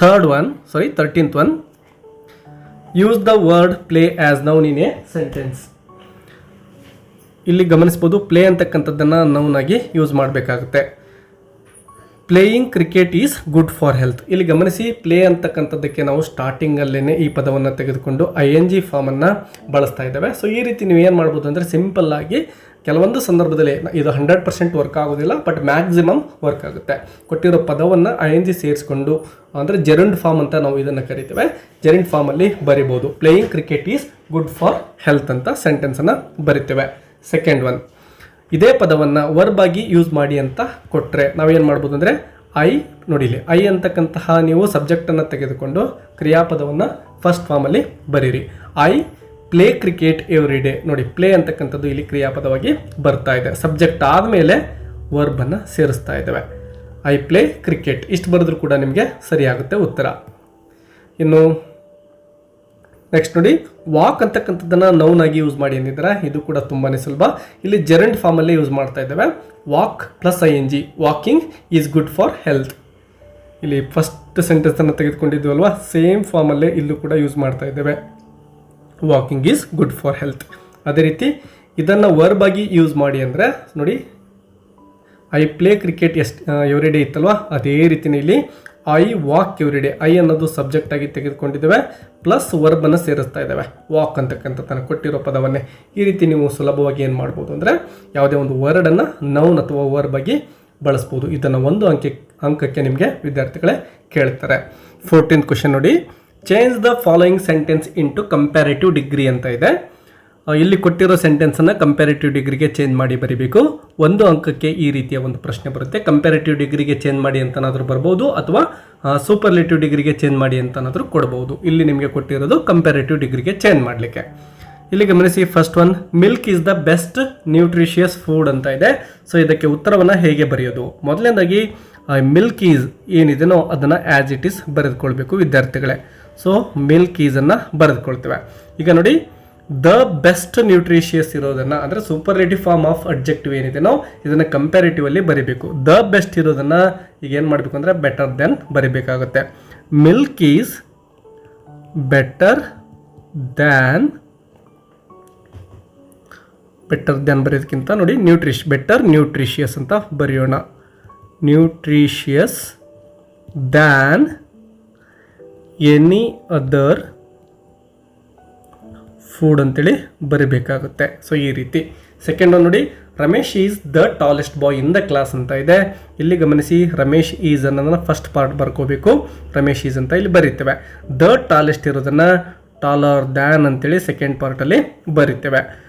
A: 13th one. Use the word play as noun in a sentence. ಇಲ್ಲಿ ಗಮನಿಸ್ಬೋದು, ಪ್ಲೇ ಅಂತಕ್ಕಂಥದ್ದನ್ನು ನೌನ್ ಆಗಿ ಯೂಸ್ ಮಾಡಬೇಕಾಗುತ್ತೆ. Playing cricket is good for health. ಇಲ್ಲಿ ಗಮನಿಸಿ, ಪ್ಲೇ ಅಂತಕ್ಕಂಥದ್ದಕ್ಕೆ ನಾವು ಸ್ಟಾರ್ಟಿಂಗಲ್ಲೇ ಈ ಪದವನ್ನು ತೆಗೆದುಕೊಂಡು ING ಫಾರ್ಮನ್ನು ಬಳಸ್ತಾ ಇದ್ದೇವೆ. ಸೊ ಈ ರೀತಿ ನೀವು ಏನು ಮಾಡ್ಬೋದು ಅಂದರೆ ಸಿಂಪಲ್ ಆಗಿ ಕೆಲವೊಂದು ಸಂದರ್ಭದಲ್ಲಿ ಇದು 100% ವರ್ಕ್ ಆಗೋದಿಲ್ಲ, ಬಟ್ ಮ್ಯಾಕ್ಸಿಮಮ್ ವರ್ಕ್ ಆಗುತ್ತೆ. ಕೊಟ್ಟಿರೋ ಪದವನ್ನು ING ಸೇರಿಸ್ಕೊಂಡು, ಅಂದರೆ ಜೆರಂಡ್ ಫಾರ್ಮ್ ಅಂತ ನಾವು ಇದನ್ನು ಕರಿತೇವೆ, ಜೆರಂಡ್ ಫಾರ್ಮಲ್ಲಿ ಬರಿಬೋದು. Playing cricket is good for health ಅಂತ ಸೆಂಟೆನ್ಸನ್ನು ಬರಿತೇವೆ. ಸೆಕೆಂಡ್ ಒನ್, ಇದೇ ಪದವನ್ನು ವರ್ಬ್ ಆಗಿ ಯೂಸ್ ಮಾಡಿ ಅಂತ ಕೊಟ್ಟರೆ ನಾವೇನು ಮಾಡ್ಬೋದು ಅಂದರೆ ನೋಡಿಲಿ, ಐ ಅಂತಕ್ಕಂತಹ ನೀವು ಸಬ್ಜೆಕ್ಟನ್ನು ತೆಗೆದುಕೊಂಡು ಕ್ರಿಯಾಪದವನ್ನು ಫಸ್ಟ್ ಫಾರ್ಮಲ್ಲಿ ಬರೀರಿ. I play cricket every day. ನೋಡಿ, ಪ್ಲೇ ಅಂತಕ್ಕಂಥದ್ದು ಇಲ್ಲಿ ಕ್ರಿಯಾಪದವಾಗಿ ಬರ್ತಾ ಇದೆ. ಸಬ್ಜೆಕ್ಟ್ ಆದಮೇಲೆ ವರ್ಬನ್ನು ಸೇರಿಸ್ತಾ ಇದ್ದೇವೆ. ಐ ಪ್ಲೇ ಕ್ರಿಕೆಟ್ ಇಷ್ಟು ಬರೆದ್ರೂ ಕೂಡ ನಿಮಗೆ ಸರಿಯಾಗುತ್ತೆ ಉತ್ತರ. ಇನ್ನು ನೆಕ್ಸ್ಟ್ ನೋಡಿ, ವಾಕ್ ಅಂತಕ್ಕಂಥದ್ದನ್ನು ನೌನ್ ಆಗಿ ಯೂಸ್ ಮಾಡಿ ಅಂದಿದ್ದಾರೆ. ಇದು ಕೂಡ ತುಂಬಾ ಸುಲಭ. ಇಲ್ಲಿ ಜೆರಂಡ್ ಫಾರ್ಮಲ್ಲೇ ಯೂಸ್ ಮಾಡ್ತಾ ಇದ್ದೇವೆ. Walk plus ING, walking is good for health. ಇಲ್ಲಿ ಫಸ್ಟ್ ಸೆಂಟೆನ್ಸನ್ನು ತೆಗೆದುಕೊಂಡಿದ್ದೀವಲ್ವಾ, ಸೇಮ್ ಫಾರ್ಮಲ್ಲೇ ಇಲ್ಲೂ ಕೂಡ ಯೂಸ್ ಮಾಡ್ತಾ ಇದ್ದೇವೆ. Walking is good for health. ಅದೇ ರೀತಿ ಇದನ್ನು ವರ್ಬ್ ಆಗಿ ಯೂಸ್ ಮಾಡಿ ಅಂದರೆ ನೋಡಿ, I play cricket every day ಇತ್ತಲ್ವಾ, ಅದೇ ರೀತಿಯೇ ಇಲ್ಲಿ I walk every day. I ಅನ್ನೋದು ಸಬ್ಜೆಕ್ಟ್ ಆಗಿ ತೆಗೆದುಕೊಂಡಿದ್ದೇವೆ, ಪ್ಲಸ್ ವರ್ಬನ್ನು ಸೇರಿಸ್ತಾ ಇದ್ದೇವೆ, ವಾಕ್ ಅಂತಕ್ಕಂಥದ್ದನ್ನು ಕೊಟ್ಟಿರೋ ಪದವನ್ನೇ. ಈ ರೀತಿ ನೀವು ಸುಲಭವಾಗಿ ಏನು ಮಾಡ್ಬೋದು ಅಂದರೆ ಯಾವುದೇ ಒಂದು ವರ್ಡನ್ನು ನೌನ್ ಅಥವಾ ವರ್ಬ್ ಆಗಿ ಬಳಸ್ಬೋದು. ಇದನ್ನು ಒಂದು ಅಂಕಕ್ಕೆ ನಿಮಗೆ ವಿದ್ಯಾರ್ಥಿಗಳೇ ಕೇಳ್ತಾರೆ. 14th ಕ್ವೆಶ್ಚನ್ ನೋಡಿ, change the following sentence into comparative degree ಅಂತ ಇದೆ. ಇಲ್ಲಿ ಕೊಟ್ಟಿರೋ ಸೆಂಟೆನ್ಸನ್ನು ಕಂಪ್ಯಾರಿಟಿವ್ ಡಿಗ್ರಿಗೆ ಚೇಂಜ್ ಮಾಡಿ ಬರೀಬೇಕು. 1 ಅಂಕಕ್ಕೆ ಈ ರೀತಿಯ ಒಂದು ಪ್ರಶ್ನೆ ಬರುತ್ತೆ. ಕಂಪ್ಯಾರಿಟಿವ್ ಡಿಗ್ರಿಗೆ ಚೇಂಜ್ ಮಾಡಿ ಅಂತನಾದರೂ ಬರ್ಬೋದು, ಅಥವಾ ಸೂಪರ್ಲೇಟಿವ್ ಡಿಗ್ರಿಗೆ ಚೇಂಜ್ ಮಾಡಿ ಅಂತನಾದರೂ ಕೊಡ್ಬೋದು. ಇಲ್ಲಿ ನಿಮಗೆ ಕೊಟ್ಟಿರೋದು ಕಂಪ್ಯಾರಿಟಿವ್ ಡಿಗ್ರಿಗೆ ಚೇಂಜ್ ಮಾಡಲಿಕ್ಕೆ. ಇಲ್ಲಿ ಗಮನಿಸಿ, first one, milk is the best nutritious food ಅಂತ ಇದೆ. ಸೊ ಇದಕ್ಕೆ ಉತ್ತರವನ್ನು ಹೇಗೆ ಬರೆಯೋದು? ಮೊದಲನೇದಾಗಿ ಮಿಲ್ಕ್ ಈಸ್ ಏನಿದೆನೋ ಅದನ್ನು ಆ್ಯಸ್ ಇಟ್ ಈಸ್ ಬರೆದುಕೊಳ್ಬೇಕು ವಿದ್ಯಾರ್ಥಿಗಳೇ. ಸೊ ಮಿಲ್ಕ್ ಈಸನ್ನು ಬರೆದುಕೊಳ್ತೇವೆ. ಈಗ ನೋಡಿ, ದ ಬೆಸ್ಟ್ ನ್ಯೂಟ್ರಿಷಿಯಸ್ ಇರೋದನ್ನು ಅಂದರೆ ಸೂಪರ್ಲೇಟಿವ್ ಫಾರ್ಮ್ ಆಫ್ ಅಡ್ಜೆಕ್ಟಿವ್ ಏನಿದೆನೋ ಇದನ್ನು ಕಂಪ್ಯಾರಿಟಿವ್ ಅಲ್ಲಿ ಬರೀಬೇಕು. ದ ಬೆಸ್ಟ್ ಇರೋದನ್ನು ಈಗ ಏನು ಮಾಡಬೇಕು ಅಂದರೆ ಬೆಟರ್ ದೆನ್ ಬರೀಬೇಕಾಗುತ್ತೆ. Milk is better than, better than ಬರೆಯೋದಕ್ಕಿಂತ ನೋಡಿ ಬೆಟರ್ ನ್ಯೂಟ್ರಿಷಿಯಸ್ ಅಂತ ಬರೆಯೋಣ. Nutritious than any other food ಅಂತೇಳಿ ಬರೀಬೇಕಾಗುತ್ತೆ. ಸೊ ಈ ರೀತಿ. ಸೆಕೆಂಡ್ ಒನ್ ನೋಡಿ, Ramesh is the tallest boy in the class ಅಂತ ಇದೆ. ಇಲ್ಲಿ ಗಮನಿಸಿ, ರಮೇಶ್ ಈಸ್ ಅನ್ನೋದನ್ನ ಫಸ್ಟ್ ಪಾರ್ಟ್ ಬರ್ಕೋಬೇಕು. ರಮೇಶ್ ಈಸ್ ಅಂತ ಇಲ್ಲಿ ಬರೀತೇವೆ. ದ ಟಾಲೆಸ್ಟ್ ಇರೋದನ್ನು ಟಾಲರ್ ದ್ಯಾನ್ ಅಂತೇಳಿ ಸೆಕೆಂಡ್ ಪಾರ್ಟಲ್ಲಿ ಬರೀತೇವೆ.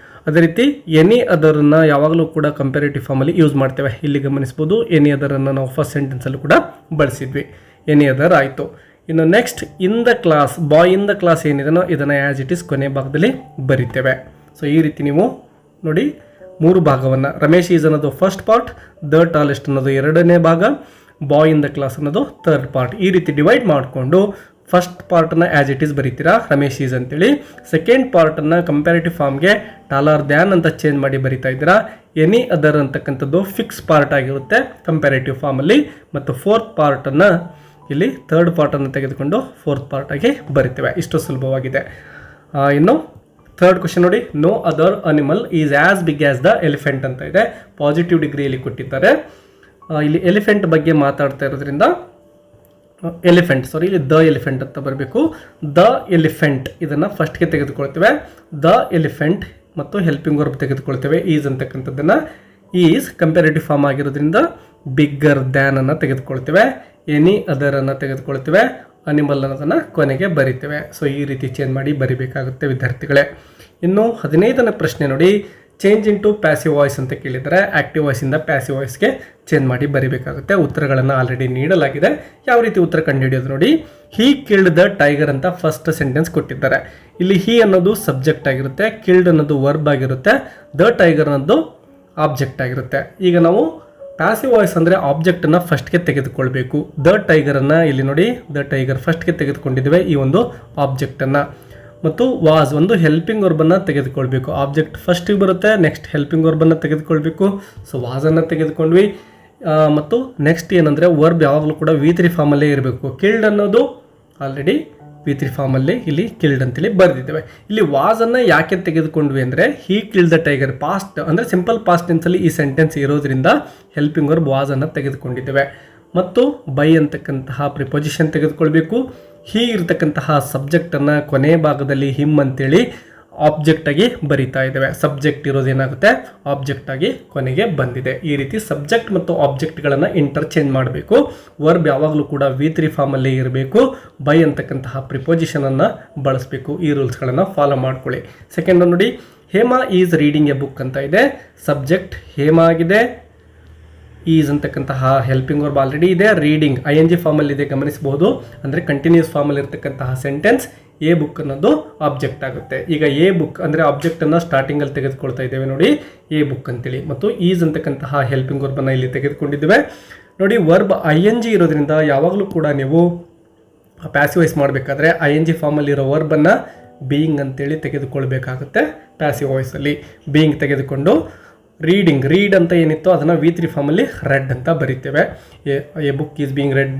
A: ಅದೇ ರೀತಿ ಎನಿ ಅದರನ್ನು ಯಾವಾಗಲೂ ಕೂಡ ಕಂಪ್ಯಾರಿಟಿವ್ ಫಾರ್ಮಲ್ಲಿ ಯೂಸ್ ಮಾಡ್ತೇವೆ. ಇಲ್ಲಿ ಗಮನಿಸ್ಬೋದು, ಎನಿ ಅದರನ್ನು ನಾವು ಫಸ್ಟ್ ಸೆಂಟೆನ್ಸಲ್ಲೂ ಕೂಡ ಬಳಸಿದ್ವಿ. ಎನಿ ಅದರ್ ಆಯಿತು. ಇನ್ನು next, in the class, boy in the class ಏನಿದೆನೋ ಇದನ್ನು ಆ್ಯಸ್ ಇಟ್ ಈಸ್ ಕೊನೆ ಭಾಗದಲ್ಲಿ ಬರಿತೇವೆ. ಸೊ ಈ ರೀತಿ ನೀವು ನೋಡಿ 3 ಭಾಗವನ್ನು, ರಮೇಶ್ ಈಸ್ ಅನ್ನೋದು ಫಸ್ಟ್ ಪಾರ್ಟ್, ದ ಟಾಲೆಸ್ಟ್ ಅನ್ನೋದು 2ನೇ ಭಾಗ, ಬಾಯ್ ಇನ್ ದ ಕ್ಲಾಸ್ ಅನ್ನೋದು 3rd ಪಾರ್ಟ್. ಈ ರೀತಿ ಡಿವೈಡ್ ಮಾಡಿಕೊಂಡು ಫಸ್ಟ್ ಪಾರ್ಟನ್ನು ಆ್ಯಸ್ ಇಟ್ ಈಸ್ ಬರೀತೀರಾ, ರಮೇಶ್ ಈಸ್ ಅಂತೇಳಿ. ಸೆಕೆಂಡ್ ಪಾರ್ಟನ್ನು ಕಂಪ್ಯಾರಿಟಿವ್ ಫಾರ್ಮ್ಗೆ ಟಾಲರ್ ದ್ಯಾನ್ ಅಂತ ಚೇಂಜ್ ಮಾಡಿ ಬರೀತಾ ಇದ್ದೀರಾ. ಎನಿ ಅದರ್ ಅಂತಕ್ಕಂಥದ್ದು ಫಿಕ್ಸ್ ಪಾರ್ಟ್ ಆಗಿರುತ್ತೆ ಕಂಪ್ಯಾರಿಟಿವ್ ಫಾರ್ಮಲ್ಲಿ. ಮತ್ತು 4th ಪಾರ್ಟನ್ನು ಇಲ್ಲಿ 3rd ಪಾರ್ಟನ್ನು ತೆಗೆದುಕೊಂಡು 4th ಪಾರ್ಟಾಗಿ ಬರಿತೇವೆ. ಇಷ್ಟು ಸುಲಭವಾಗಿದೆ. ಇನ್ನು 3rd ಕ್ವಶನ್ ನೋಡಿ, no other animal is as big as the elephant ಅಂತ ಇದೆ. ಪಾಸಿಟಿವ್ ಡಿಗ್ರಿಯಲ್ಲಿ ಕೊಟ್ಟಿದ್ದಾರೆ. ಇಲ್ಲಿ ಎಲಿಫೆಂಟ್ ಬಗ್ಗೆ ಮಾತಾಡ್ತಾ ಇರೋದ್ರಿಂದ ಇಲ್ಲಿ ದ ಎಲಿಫೆಂಟ್ ಅಂತ ಬರಬೇಕು. ದ ಎಲಿಫೆಂಟ್ ಇದನ್ನು ಫಸ್ಟ್ಗೆ ತೆಗೆದುಕೊಳ್ತೇವೆ. ದ ಎಲಿಫೆಂಟ್ ಮತ್ತು ಹೆಲ್ಪಿಂಗ್ ವರ್ಬ್ ತೆಗೆದುಕೊಳ್ತೇವೆ. ಈಸ್ ಅಂತಕ್ಕಂಥದ್ದನ್ನು, ಈಸ್ ಕಂಪ್ಯಾರಿಟಿವ್ ಫಾರ್ಮ್ ಆಗಿರೋದ್ರಿಂದ ಬಿಗ್ಗರ್ ದ್ಯಾನ್ ಅನ್ನು ತೆಗೆದುಕೊಳ್ತೇವೆ. ಎನಿ ಅದರ್ ಅನ್ನು ತೆಗೆದುಕೊಳ್ತೇವೆ. ಅನಿಮಲ್ ಅನ್ನೋದನ್ನು ಕೊನೆಗೆ ಬರಿತೇವೆ. ಸೊ ಈ ರೀತಿ ಚೇಂಜ್ ಮಾಡಿ ಬರಿಬೇಕಾಗುತ್ತೆ ವಿದ್ಯಾರ್ಥಿಗಳೇ. ಇನ್ನು 15ನೇ ಪ್ರಶ್ನೆ ನೋಡಿ, change into passive voice ಅಂತ ಕೇಳಿದರೆ ಆಕ್ಟಿವ್ ವಾಯ್ಸಿಂದ ಪ್ಯಾಸಿವ್ ವಾಯ್ಸ್ಗೆ ಚೇಂಜ್ ಮಾಡಿ ಬರಿಬೇಕಾಗುತ್ತೆ. ಉತ್ತರಗಳನ್ನು ಆಲ್ರೆಡಿ ನೀಡಲಾಗಿದೆ. ಯಾವ ರೀತಿ ಉತ್ತರ ಕಂಡುಹಿಡಿಯೋದು ನೋಡಿ, ಹೀ ಕಿಲ್ಡ್ ದ ಟೈಗರ್ ಅಂತ ಫಸ್ಟ್ ಸೆಂಟೆನ್ಸ್ ಕೊಟ್ಟಿದ್ದಾರೆ. ಇಲ್ಲಿ ಹೀ ಅನ್ನೋದು ಸಬ್ಜೆಕ್ಟ್ ಆಗಿರುತ್ತೆ, ಕಿಲ್ಡ್ ಅನ್ನೋದು ವರ್ಬ್ ಆಗಿರುತ್ತೆ, ದ ಟೈಗರ್ ಅನ್ನೋದು ಆಬ್ಜೆಕ್ಟ್ ಆಗಿರುತ್ತೆ. ಈಗ ನಾವು ಪ್ಯಾಸಿವ್ ವಾಯ್ಸ್ ಅಂದರೆ ಆಬ್ಜೆಕ್ಟನ್ನು ಫಸ್ಟ್ಗೆ ತೆಗೆದುಕೊಳ್ಬೇಕು. ದ ಟೈಗರನ್ನು ಇಲ್ಲಿ ನೋಡಿ, ದ ಟೈಗರ್ ಫಸ್ಟ್ಗೆ ತೆಗೆದುಕೊಂಡಿದ್ದೇವೆ ಈ ಒಂದು ಆಬ್ಜೆಕ್ಟನ್ನು. ಮತ್ತು ವಾಸ್ ಒಂದು ಹೆಲ್ಪಿಂಗ್ ವರ್ಬನ್ನು ತೆಗೆದುಕೊಳ್ಬೇಕು. ಆಬ್ಜೆಕ್ಟ್ ಫಸ್ಟಿಗೆ ಬರುತ್ತೆ, ನೆಕ್ಸ್ಟ್ ಹೆಲ್ಪಿಂಗ್ ವರ್ಬನ್ನು ತೆಗೆದುಕೊಳ್ಬೇಕು. ಸೊ ವಾಸನ್ನು ತೆಗೆದುಕೊಂಡ್ವಿ. ಮತ್ತು ನೆಕ್ಸ್ಟ್ ಏನಂದರೆ ವರ್ಬ್ ಯಾವಾಗಲೂ ಕೂಡ V3 ಫಾರ್ಮಲ್ಲೇ ಇರಬೇಕು. ಕಿಲ್ಡ್ ಅನ್ನೋದು ಆಲ್ರೆಡಿ V3 ಫಾರ್ಮಲ್ಲಿ ಇಲ್ಲಿ ಕಿಲ್ಡ್ ಅಂತೇಳಿ ಬರೆದಿದ್ದೇವೆ. ಇಲ್ಲಿ ವಾಸನ್ನು ಯಾಕೆ ತೆಗೆದುಕೊಂಡ್ವಿ ಅಂದರೆ ಹೀ ಕಿಲ್ಡ್ ದ ಟೈಗರ್ ಪಾಸ್ಟ್ ಅಂದರೆ ಸಿಂಪಲ್ ಪಾಸ್ಟ್ ಟೆನ್ಸಲ್ಲಿ ಈ ಸೆಂಟೆನ್ಸ್ ಇರೋದ್ರಿಂದ ಹೆಲ್ಪಿಂಗ್ ವರ್ಬ್ ವಾಸನ್ನು ತೆಗೆದುಕೊಂಡಿದ್ದೇವೆ. ಮತ್ತು ಬೈ ಅಂತಕ್ಕಂತಹ ಪ್ರಿಪೊಸಿಷನ್ ತೆಗೆದುಕೊಳ್ಬೇಕು. ಹೀ ಇರತಕ್ಕಂತಹ ಸಬ್ಜೆಕ್ಟನ್ನು ಕೊನೆ ಭಾಗದಲ್ಲಿ ಹಿಮ್ ಅಂತೇಳಿ ಆಬ್ಜೆಕ್ಟಾಗಿ ಬರಿತಾ ಇದ್ದೇವೆ. ಸಬ್ಜೆಕ್ಟ್ ಇರೋದೇನಾಗುತ್ತೆ ಆಬ್ಜೆಕ್ಟಾಗಿ ಕೊನೆಗೆ ಬಂದಿದೆ. ಈ ರೀತಿ ಸಬ್ಜೆಕ್ಟ್ ಮತ್ತು ಆಬ್ಜೆಕ್ಟ್ಗಳನ್ನು ಇಂಟರ್ಚೇಂಜ್ ಮಾಡಬೇಕು. ವರ್ಬ್ ಯಾವಾಗಲೂ ಕೂಡ V3 ಫಾರ್ಮಲ್ಲೇ ಇರಬೇಕು. ಬೈ ಅಂತಕ್ಕಂತಹ ಪ್ರಿಪೊಸಿಷನನ್ನು ಬಳಸಬೇಕು. ಈ ರೂಲ್ಸ್ಗಳನ್ನು ಫಾಲೋ ಮಾಡ್ಕೊಳ್ಳಿ. ಸೆಕೆಂಡ್ ನೋಡಿ, Hema is reading A book ಅಂತ ಇದೆ. ಸಬ್ಜೆಕ್ಟ್ ಹೇಮಾ ಆಗಿದೆ. ಈಸ್ ಅಂತಕ್ಕಂತಹ ಹೆಲ್ಪಿಂಗ್ ವರ್ಬ್ ಆಲ್ರೆಡಿ ಇದೆ. ರೀಡಿಂಗ್ ING ಫಾರ್ಮಲ್ಲಿ ಇದೆ, ಗಮನಿಸಬಹುದು. ಅಂದರೆ ಕಂಟಿನ್ಯೂಸ್ ಫಾರ್ಮಲ್ಲಿ ಇರತಕ್ಕಂತಹ ಸೆಂಟೆನ್ಸ್ ಎ ಬುಕ್ ಅನ್ನೋದು ಆಬ್ಜೆಕ್ಟ್ ಆಗುತ್ತೆ. ಈಗ ಎ ಬುಕ್ ಅಂದರೆ ಆಬ್ಜೆಕ್ಟನ್ನು ಸ್ಟಾರ್ಟಿಂಗಲ್ಲಿ ತೆಗೆದುಕೊಳ್ತಾ ಇದ್ದೇವೆ ನೋಡಿ, ಎ ಬುಕ್ ಅಂತೇಳಿ. ಮತ್ತು ಈಸ್ ಅಂತಕ್ಕಂತಹ ಹೆಲ್ಪಿಂಗ್ ವರ್ಬನ್ನು ಇಲ್ಲಿ ತೆಗೆದುಕೊಂಡಿದ್ದೇವೆ ನೋಡಿ. ವರ್ಬ್ ING ಇರೋದ್ರಿಂದ ಯಾವಾಗಲೂ ಕೂಡ ನೀವು ಪ್ಯಾಸಿವ್ ವಾಯ್ಸ್ ಮಾಡಬೇಕಾದ್ರೆ ING ಫಾರ್ಮಲ್ಲಿರೋ ವರ್ಬನ್ನು ಬೀಯಿಂಗ್ ಅಂತೇಳಿ ತೆಗೆದುಕೊಳ್ಬೇಕಾಗುತ್ತೆ. ಪ್ಯಾಸಿವ್ ವಾಯ್ಸಲ್ಲಿ ಬೀಯಿಂಗ್ ತೆಗೆದುಕೊಂಡು ರೀಡಿಂಗ್, ರೀಡ್ ಅಂತ ಏನಿತ್ತು ಅದನ್ನು V3 ಫಾರ್ಮಲ್ಲಿ ರೆಡ್ ಅಂತ ಬರಿತೇವೆ. A book is being read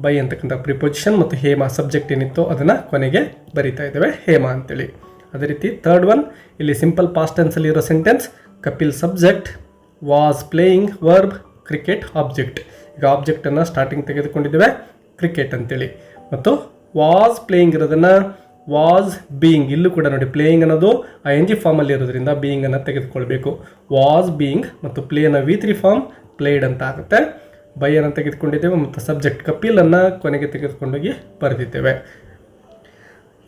A: by ಅಂತಕ್ಕಂಥ ಪ್ರಿಪೊಸಿಷನ್ ಮತ್ತು ಹೇಮಾ ಸಬ್ಜೆಕ್ಟ್ ಏನಿತ್ತು ಅದನ್ನು ಕೊನೆಗೆ ಬರಿತಾ ಇದ್ದೇವೆ ಹೇಮಾ ಅಂತೇಳಿ. ಅದೇ ರೀತಿ 3rd ಒನ್, ಇಲ್ಲಿ ಸಿಂಪಲ್ ಪಾಸ್ಟ್ ಟೆನ್ಸಲ್ಲಿ ಇರೋ sentence Kapil subject, was playing verb, cricket object. ಈಗ ಆಬ್ಜೆಕ್ಟನ್ನು ಸ್ಟಾರ್ಟಿಂಗ್ ತೆಗೆದುಕೊಂಡಿದ್ದೇವೆ ಕ್ರಿಕೆಟ್ ಅಂತೇಳಿ. ಮತ್ತು ವಾಸ್ ಪ್ಲೇಯಿಂಗ್ ಇರೋದನ್ನು ವಾಸ್ ಬೀಯಿಂಗ್, ಇಲ್ಲೂ ಕೂಡ ನೋಡಿ ಪ್ಲೇಯಿಂಗ್ ಅನ್ನೋದು ING ಫಾರ್ಮಲ್ಲಿ ಇರೋದ್ರಿಂದ ಬೀಯಿಂಗನ್ನು ತೆಗೆದುಕೊಳ್ಬೇಕು. ವಾಸ್ ಬೀಯಿಂಗ್ ಮತ್ತು ಪ್ಲೇನ V3 ಫಾರ್ಮ್ ಪ್ಲೇಡ್ ಅಂತ ಆಗುತ್ತೆ. ಬೈ ಅನ್ನು ತೆಗೆದುಕೊಂಡಿದ್ದೇವೆ ಮತ್ತು ಸಬ್ಜೆಕ್ಟ್ ಕಪಿಲನ್ನು ಕೊನೆಗೆ ತೆಗೆದುಕೊಂಡೋಗಿ ಬರೆದಿದ್ದೇವೆ.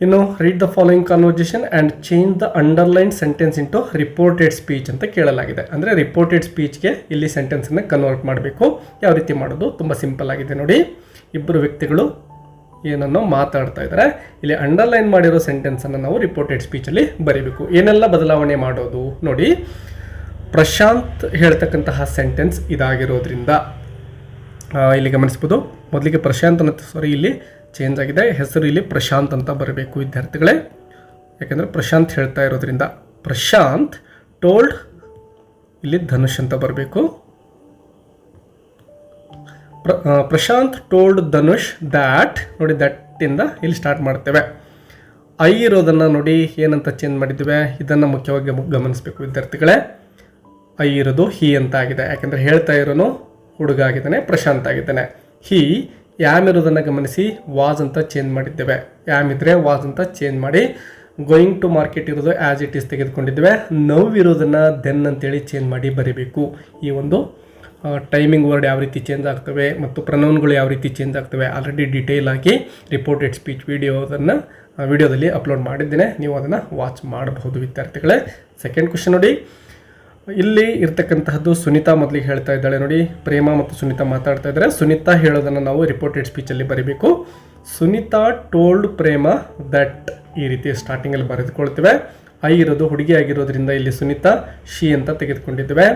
A: ಇನ್ನು read the following conversation and change the underline sentence into reported speech ಅಂತ ಕೇಳಲಾಗಿದೆ. ಅಂದರೆ ರಿಪೋರ್ಟೆಡ್ ಸ್ಪೀಚ್ಗೆ ಇಲ್ಲಿ ಸೆಂಟೆನ್ಸನ್ನು ಕನ್ವರ್ಟ್ ಮಾಡಬೇಕು. ಯಾವ ರೀತಿ ಮಾಡೋದು? ತುಂಬ ಸಿಂಪಲ್ ಆಗಿದೆ ನೋಡಿ. ಇಬ್ಬರು ವ್ಯಕ್ತಿಗಳು ಏನನ್ನೋ ಮಾತಾಡ್ತಾ ಇದ್ದಾರೆ. ಇಲ್ಲಿ ಅಂಡರ್ಲೈನ್ ಮಾಡಿರೋ ಸೆಂಟೆನ್ಸನ್ನು ನಾವು ರಿಪೋರ್ಟೆಡ್ ಸ್ಪೀಚಲ್ಲಿ ಬರೀಬೇಕು. ಏನೆಲ್ಲ ಬದಲಾವಣೆ ಮಾಡೋದು ನೋಡಿ. ಪ್ರಶಾಂತ್ ಹೇಳ್ತಕ್ಕಂತಹ ಸೆಂಟೆನ್ಸ್ ಇದಾಗಿರೋದ್ರಿಂದ ಇಲ್ಲಿ ಗಮನಿಸ್ಬೋದು. ಮೊದಲಿಗೆ ಪ್ರಶಾಂತ್ ಅನ್ನೋ ಇಲ್ಲಿ ಚೇಂಜ್ ಆಗಿದೆ. ಹೆಸರು ಇಲ್ಲಿ ಪ್ರಶಾಂತ್ ಅಂತ ಬರಬೇಕು ವಿದ್ಯಾರ್ಥಿಗಳೇ. ಯಾಕೆಂದರೆ ಪ್ರಶಾಂತ್ ಹೇಳ್ತಾ ಇರೋದ್ರಿಂದ ಪ್ರಶಾಂತ್ ಟೋಲ್ಡ್ ಇಲ್ಲಿ ಧನುಷ್ ಅಂತ ಬರಬೇಕು. ಪ್ರಶಾಂತ್ ಟೋಲ್ಡ್ ಧನುಷ್ ದ್ಯಾಟ್ ನೋಡಿ, ದಟ್ ಇಂದ ಇಲ್ಲಿ ಸ್ಟಾರ್ಟ್ ಮಾಡ್ತೇವೆ. ಐ ಇರೋದನ್ನು ನೋಡಿ ಏನಂತ ಚೇಂಜ್ ಮಾಡಿದ್ದೇವೆ, ಇದನ್ನು ಮುಖ್ಯವಾಗಿ ಗಮನಿಸಬೇಕು ವಿದ್ಯಾರ್ಥಿಗಳೇ. ಐ ಇರೋದು ಹಿ ಅಂತ ಆಗಿದೆ. ಯಾಕೆಂದರೆ ಹೇಳ್ತಾ ಇರೋನು ಹುಡುಗ ಆಗಿದ್ದಾನೆ, ಪ್ರಶಾಂತ್ ಆಗಿದ್ದಾನೆ. ಹಿ ಯಾಮ್ ಇರೋದನ್ನು ಗಮನಿಸಿ ವಾಸ್ ಅಂತ ಚೇಂಜ್ ಮಾಡಿದ್ದೇವೆ. ಯಾಮ್ ಇದ್ದರೆ ವಾಸ್ ಅಂತ ಚೇಂಜ್ ಮಾಡಿ, ಗೋಯಿಂಗ್ ಟು ಮಾರ್ಕೆಟ್ ಇರೋದು ಆ್ಯಸ್ ಇಟ್ ಈಸ್ ತೆಗೆದುಕೊಂಡಿದ್ದೇವೆ. ನೋವು ಇರೋದನ್ನು ದೆನ್ ಅಂತೇಳಿ ಚೇಂಜ್ ಮಾಡಿ ಬರೀಬೇಕು. ಈ ಒಂದು ಟೈಮಿಂಗ್ ವರ್ಡ್ ಯಾವ ರೀತಿ ಚೇಂಜ್ ಆಗ್ತವೆ ಮತ್ತು ಪ್ರನೌನ್ಗಳು ಯಾವ ರೀತಿ ಚೇಂಜ್ ಆಗ್ತವೆ ಆಲ್ರೆಡಿ ಡೀಟೇಲ್ ಆಗಿ ರಿಪೋರ್ಟೆಡ್ ಸ್ಪೀಚ್ ವಿಡಿಯೋದಲ್ಲಿ ಅಪ್ಲೋಡ್ ಮಾಡಿದ್ದೇನೆ. ನೀವು ಅದನ್ನು ವಾಚ್ ಮಾಡಬಹುದು ವಿದ್ಯಾರ್ಥಿಗಳೇ. ಸೆಕೆಂಡ್ ಕ್ವಶನ್ ನೋಡಿ. ಇಲ್ಲಿ ಇರ್ತಕ್ಕಂತಹದ್ದು ಸುನೀತಾ ಮೊದಲಿಗೆ ಹೇಳ್ತಾ ಇದ್ದಾಳೆ ನೋಡಿ. ಪ್ರೇಮ ಮತ್ತು ಸುನೀತಾ ಮಾತಾಡ್ತಾ ಇದ್ದಾರೆ. ಸುನೀತಾ ಹೇಳೋದನ್ನು ನಾವು ರಿಪೋರ್ಟೆಡ್ ಸ್ಪೀಚಲ್ಲಿ ಬರೀಬೇಕು. ಸುನೀತಾ ಟೋಲ್ಡ್ ಪ್ರೇಮ ದಟ್, ಈ ರೀತಿ ಸ್ಟಾರ್ಟಿಂಗಲ್ಲಿ ಬರೆದುಕೊಳ್ತೇವೆ. ಐ ಇರೋದು ಹುಡುಗಿ ಆಗಿರೋದ್ರಿಂದ ಇಲ್ಲಿ ಸುನೀತಾ ಶಿ ಅಂತ ತೆಗೆದುಕೊಂಡಿದ್ದೇವೆ.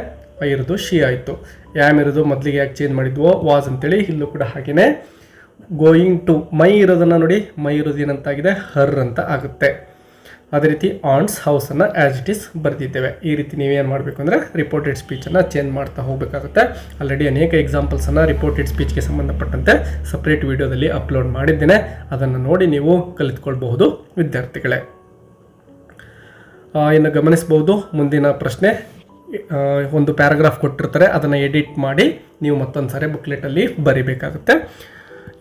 A: ಐ ಇರೋದು ಶಿ ಆಯಿತು. ಯಾಮ್ ಇರೋದು ಮೊದಲಿಗೆ ಯಾಕೆ ಚೇಂಜ್ ಮಾಡಿದ್ವೋ ವಾಸ್ ಅಂತೇಳಿ ಇಲ್ಲೂ ಕೂಡ ಹಾಗೆಯೇ. ಗೋಯಿಂಗ್ ಟು ಮೈ ಇರೋದನ್ನು ನೋಡಿ, ಮೈ ಇರೋದು ಏನಂತಾಗಿದೆ ಹರ್ ಅಂತ ಆಗುತ್ತೆ. ಅದೇ ರೀತಿ ಆನ್ಸ್ ಹೌಸನ್ನು ಆ್ಯಸ್ ಇಟ್ ಈಸ್ ಬರೆದಿದ್ದೇವೆ. ಈ ರೀತಿ ನೀವೇನು ಮಾಡಬೇಕು ಅಂದರೆ ರಿಪೋರ್ಟೆಡ್ ಸ್ಪೀಚನ್ನು ಚೇಂಜ್ ಮಾಡ್ತಾ ಹೋಗಬೇಕಾಗುತ್ತೆ. ಆಲ್ರೆಡಿ ಅನೇಕ ಎಕ್ಸಾಂಪಲ್ಸನ್ನು ರಿಪೋರ್ಟೆಡ್ ಸ್ಪೀಚ್ಗೆ ಸಂಬಂಧಪಟ್ಟಂತೆ ಸಪ್ರೇಟ್ ವಿಡಿಯೋದಲ್ಲಿ ಅಪ್ಲೋಡ್ ಮಾಡಿದ್ದೇನೆ. ಅದನ್ನು ನೋಡಿ ನೀವು ಕಲಿತ್ಕೊಳ್ಬಹುದು ವಿದ್ಯಾರ್ಥಿಗಳೇ. ಇನ್ನು ಗಮನಿಸ್ಬೋದು ಮುಂದಿನ ಪ್ರಶ್ನೆ. ಒಂದು ಪ್ಯಾರಾಗ್ರಾಫ್ ಕೊಟ್ಟಿರ್ತಾರೆ, ಅದನ್ನು ಎಡಿಟ್ ಮಾಡಿ ನೀವು ಮತ್ತೊಂದು ಸಾರಿ ಬುಕ್ಲೆಟಲ್ಲಿ ಬರೀಬೇಕಾಗುತ್ತೆ.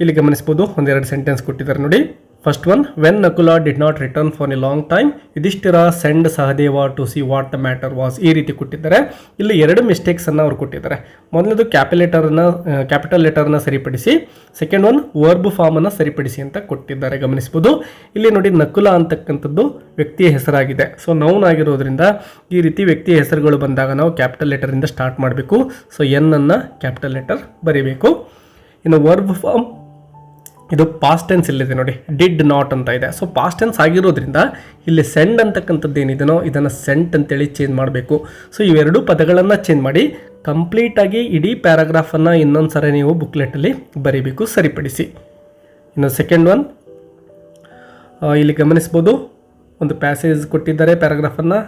A: ಇಲ್ಲಿ ಗಮನಿಸ್ಬೋದು ಒಂದೆರಡು ಸೆಂಟೆನ್ಸ್ ಕೊಟ್ಟಿದ್ದಾರೆ ನೋಡಿ. First one, when Nakula did not return for a long time Yudhishthira send Sahadeva to see what the matter was. ಈ ರೀತಿ ಕೊಟ್ಟಿದ್ದಾರೆ. ಇಲ್ಲಿ ಎರಡು ಮಿಸ್ಟೇಕ್ಸನ್ನು ಅವರು ಕೊಟ್ಟಿದ್ದಾರೆ. ಮೊದಲನೇದು ಕ್ಯಾಪಿಟಲ್ ಲೆಟರ್ನ ಸರಿಪಡಿಸಿ, ಸೆಕೆಂಡ್ ಒನ್ ವರ್ಬ್ ಫಾರ್ಮನ್ನು ಸರಿಪಡಿಸಿ ಅಂತ ಕೊಟ್ಟಿದ್ದಾರೆ. ಗಮನಿಸ್ಬೋದು ಇಲ್ಲಿ ನೋಡಿ, ನಕುಲಾ ಅಂತಕ್ಕಂಥದ್ದು ವ್ಯಕ್ತಿಯ ಹೆಸರಾಗಿದೆ. ಸೊ ನೌನ್ ಆಗಿರೋದ್ರಿಂದ ಈ ರೀತಿ ವ್ಯಕ್ತಿಯ ಹೆಸರುಗಳು ಬಂದಾಗ ನಾವು ಕ್ಯಾಪಿಟಲ್ ಲೆಟರಿಂದ ಸ್ಟಾರ್ಟ್ ಮಾಡಬೇಕು. ಸೊ ಎನ್ ಅನ್ನು ಕ್ಯಾಪಿಟಲ್ ಲೆಟರ್ ಬರೀಬೇಕು. ಇನ್ನು ವರ್ಬ್ ಫಾರ್ಮ್ ಇದು ಪಾಸ್ಟ್ ಟೆನ್ಸ್ ಇಲ್ಲಿದೆ ನೋಡಿ, ಡಿಡ್ ನಾಟ್ ಅಂತ ಇದೆ. ಸೊ ಪಾಸ್ಟ್ ಟೆನ್ಸ್ ಆಗಿರೋದ್ರಿಂದ ಇಲ್ಲಿ ಸೆಂಡ್ ಅಂತಕ್ಕಂಥದ್ದು ಏನಿದೆನೋ ಇದನ್ನು ಸೆಂಟ್ ಅಂತೇಳಿ ಚೇಂಜ್ ಮಾಡಬೇಕು. ಸೊ ಇವೆರಡು ಪದಗಳನ್ನು ಚೇಂಜ್ ಮಾಡಿ ಕಂಪ್ಲೀಟಾಗಿ ಇಡೀ ಪ್ಯಾರಾಗ್ರಾಫನ್ನು ಇನ್ನೊಂದು ಸರಿ ನೀವು ಬುಕ್ಲೆಟಲ್ಲಿ ಬರೀಬೇಕು ಸರಿಪಡಿಸಿ. ಇನ್ನು ಸೆಕೆಂಡ್ ಒನ್, ಇಲ್ಲಿ ಗಮನಿಸ್ಬೋದು ಒಂದು ಪ್ಯಾಸೇಜ್ ಕೊಟ್ಟಿದ್ದಾರೆ. ಪ್ಯಾರಾಗ್ರಾಫನ್ನು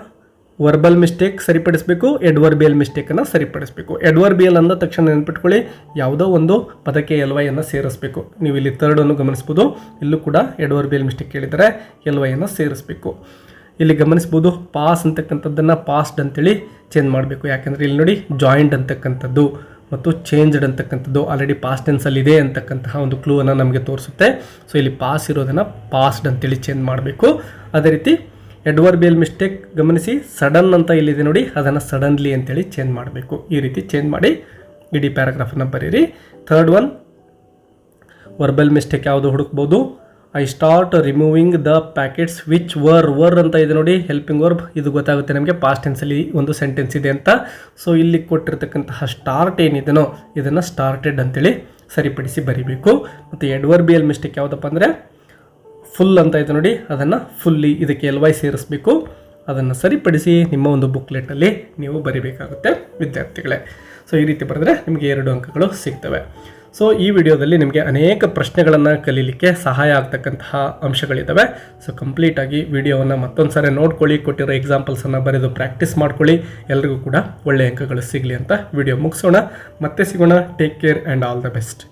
A: ವರ್ಬಲ್ ಮಿಸ್ಟೇಕ್ ಸರಿಪಡಿಸಬೇಕು, ಎಡ್ವರ್ಬಿಯಲ್ ಮಿಸ್ಟೇಕನ್ನು ಸರಿಪಡಿಸಬೇಕು. ಎಡ್ವರ್ಬಿಯಲ್ ಅಂದ ತಕ್ಷಣ ನೆನ್ಪಿಟ್ಕೊಳ್ಳಿ, ಯಾವುದೋ ಒಂದು ಪದಕ್ಕೆ ಎಲ್ ವೈಯನ್ನು ಸೇರಿಸಬೇಕು. ನೀವು ಇಲ್ಲಿ ಥರ್ಡನ್ನು ಗಮನಿಸ್ಬೋದು, ಇಲ್ಲೂ ಕೂಡ ಎಡ್ವರ್ಬಿಯಲ್ ಮಿಸ್ಟೇಕ್ ಕೇಳಿದರೆ ಎಲ್ ವೈಯನ್ನು ಸೇರಿಸಬೇಕು. ಇಲ್ಲಿ ಗಮನಿಸ್ಬೋದು ಪಾಸ್ ಅಂತಕ್ಕಂಥದ್ದನ್ನು ಪಾಸ್ಟ್ ಅಂತೇಳಿ ಚೇಂಜ್ ಮಾಡಬೇಕು. ಯಾಕೆಂದರೆ ಇಲ್ಲಿ ನೋಡಿ ಜಾಯಿಂಡ್ ಅಂತಕ್ಕಂಥದ್ದು ಮತ್ತು ಚೇಂಜ್ಡ್ ಅಂತಕ್ಕಂಥದ್ದು ಆಲ್ರೆಡಿ ಪಾಸ್ಟ್ ಟೆನ್ಸಲ್ಲಿ ಇದೆ ಅಂತಕ್ಕಂತಹ ಒಂದು ಕ್ಲೂವನ್ನು ನಮಗೆ ತೋರಿಸುತ್ತೆ. ಸೊ ಇಲ್ಲಿ ಪಾಸ್ ಇರೋದನ್ನು ಪಾಸ್ಡ್ ಅಂತೇಳಿ ಚೇಂಜ್ ಮಾಡಬೇಕು. ಅದೇ ರೀತಿ ಎಡ್ವರ್ಬಿಯಲ್ ಮಿಸ್ಟೇಕ್ ಗಮನಿಸಿ, ಸಡನ್ ಅಂತ ಇಲ್ಲಿದೆ ನೋಡಿ, ಅದನ್ನು ಸಡನ್ಲಿ ಅಂತೇಳಿ ಚೇಂಜ್ ಮಾಡಬೇಕು. ಈ ರೀತಿ ಚೇಂಜ್ ಮಾಡಿ ಇಡೀ ಪ್ಯಾರಾಗ್ರಾಫನ್ನು ಬರೀರಿ. ಥರ್ಡ್ ಒನ್, ವರ್ಬಲ್ ಮಿಸ್ಟೇಕ್ ಯಾವುದು ಹುಡುಕ್ಬೋದು. I start removing the packets which were ಅಂತ ಇದೆ ನೋಡಿ, ಹೆಲ್ಪಿಂಗ್ ವರ್ಬ್. ಇದು ಗೊತ್ತಾಗುತ್ತೆ ನಮಗೆ ಪಾಸ್ಟ್ ಟೆನ್ಸಲ್ಲಿ ಒಂದು ಸೆಂಟೆನ್ಸ್ ಇದೆ ಅಂತ. ಸೊ ಇಲ್ಲಿ ಕೊಟ್ಟಿರ್ತಕ್ಕಂತಹ ಸ್ಟಾರ್ಟ್ ಏನಿದೆನೋ ಇದನ್ನು ಸ್ಟಾರ್ಟೆಡ್ ಅಂತೇಳಿ ಸರಿಪಡಿಸಿ ಬರೀಬೇಕು. ಮತ್ತು ಎಡ್ವರ್ಬಿಯಲ್ ಮಿಸ್ಟೇಕ್ ಯಾವುದಪ್ಪ ಅಂದರೆ ಫುಲ್ ಅಂತ ಇದೆ ನೋಡಿ, ಅದನ್ನು ಫುಲ್ಲಿ ಇದಕ್ಕೆ ಎಲ್ ವೈ ಸೇರಿಸಬೇಕು. ಅದನ್ನು ಸರಿಪಡಿಸಿ ನಿಮ್ಮ ಒಂದು ಬುಕ್ಲೆಟಲ್ಲಿ ನೀವು ಬರೀಬೇಕಾಗುತ್ತೆ ವಿದ್ಯಾರ್ಥಿಗಳೇ. ಸೊ ಈ ರೀತಿ ಬರೆದ್ರೆ ನಿಮಗೆ 2 ಅಂಕಗಳು ಸಿಗ್ತವೆ. ಸೊ ಈ ವಿಡಿಯೋದಲ್ಲಿ ನಿಮಗೆ ಅನೇಕ ಪ್ರಶ್ನೆಗಳನ್ನು ಕಲೀಲಿಕ್ಕೆ ಸಹಾಯ ಆಗ್ತಕ್ಕಂತಹ ಅಂಶಗಳಿದ್ದಾವೆ. ಸೊ ಕಂಪ್ಲೀಟಾಗಿ ವಿಡಿಯೋವನ್ನು ಮತ್ತೊಂದು ಸಾರಿ ನೋಡ್ಕೊಳ್ಳಿ, ಕೊಟ್ಟಿರೋ ಎಕ್ಸಾಂಪಲ್ಸನ್ನು ಬರೆದು ಪ್ರಾಕ್ಟೀಸ್ ಮಾಡ್ಕೊಳ್ಳಿ. ಎಲ್ರಿಗೂ ಕೂಡ ಒಳ್ಳೆಯ ಅಂಕಗಳು ಸಿಗಲಿ ಅಂತ ವಿಡಿಯೋ ಮುಗಿಸೋಣ. ಮತ್ತೆ ಸಿಗೋಣ. Take care and all the best.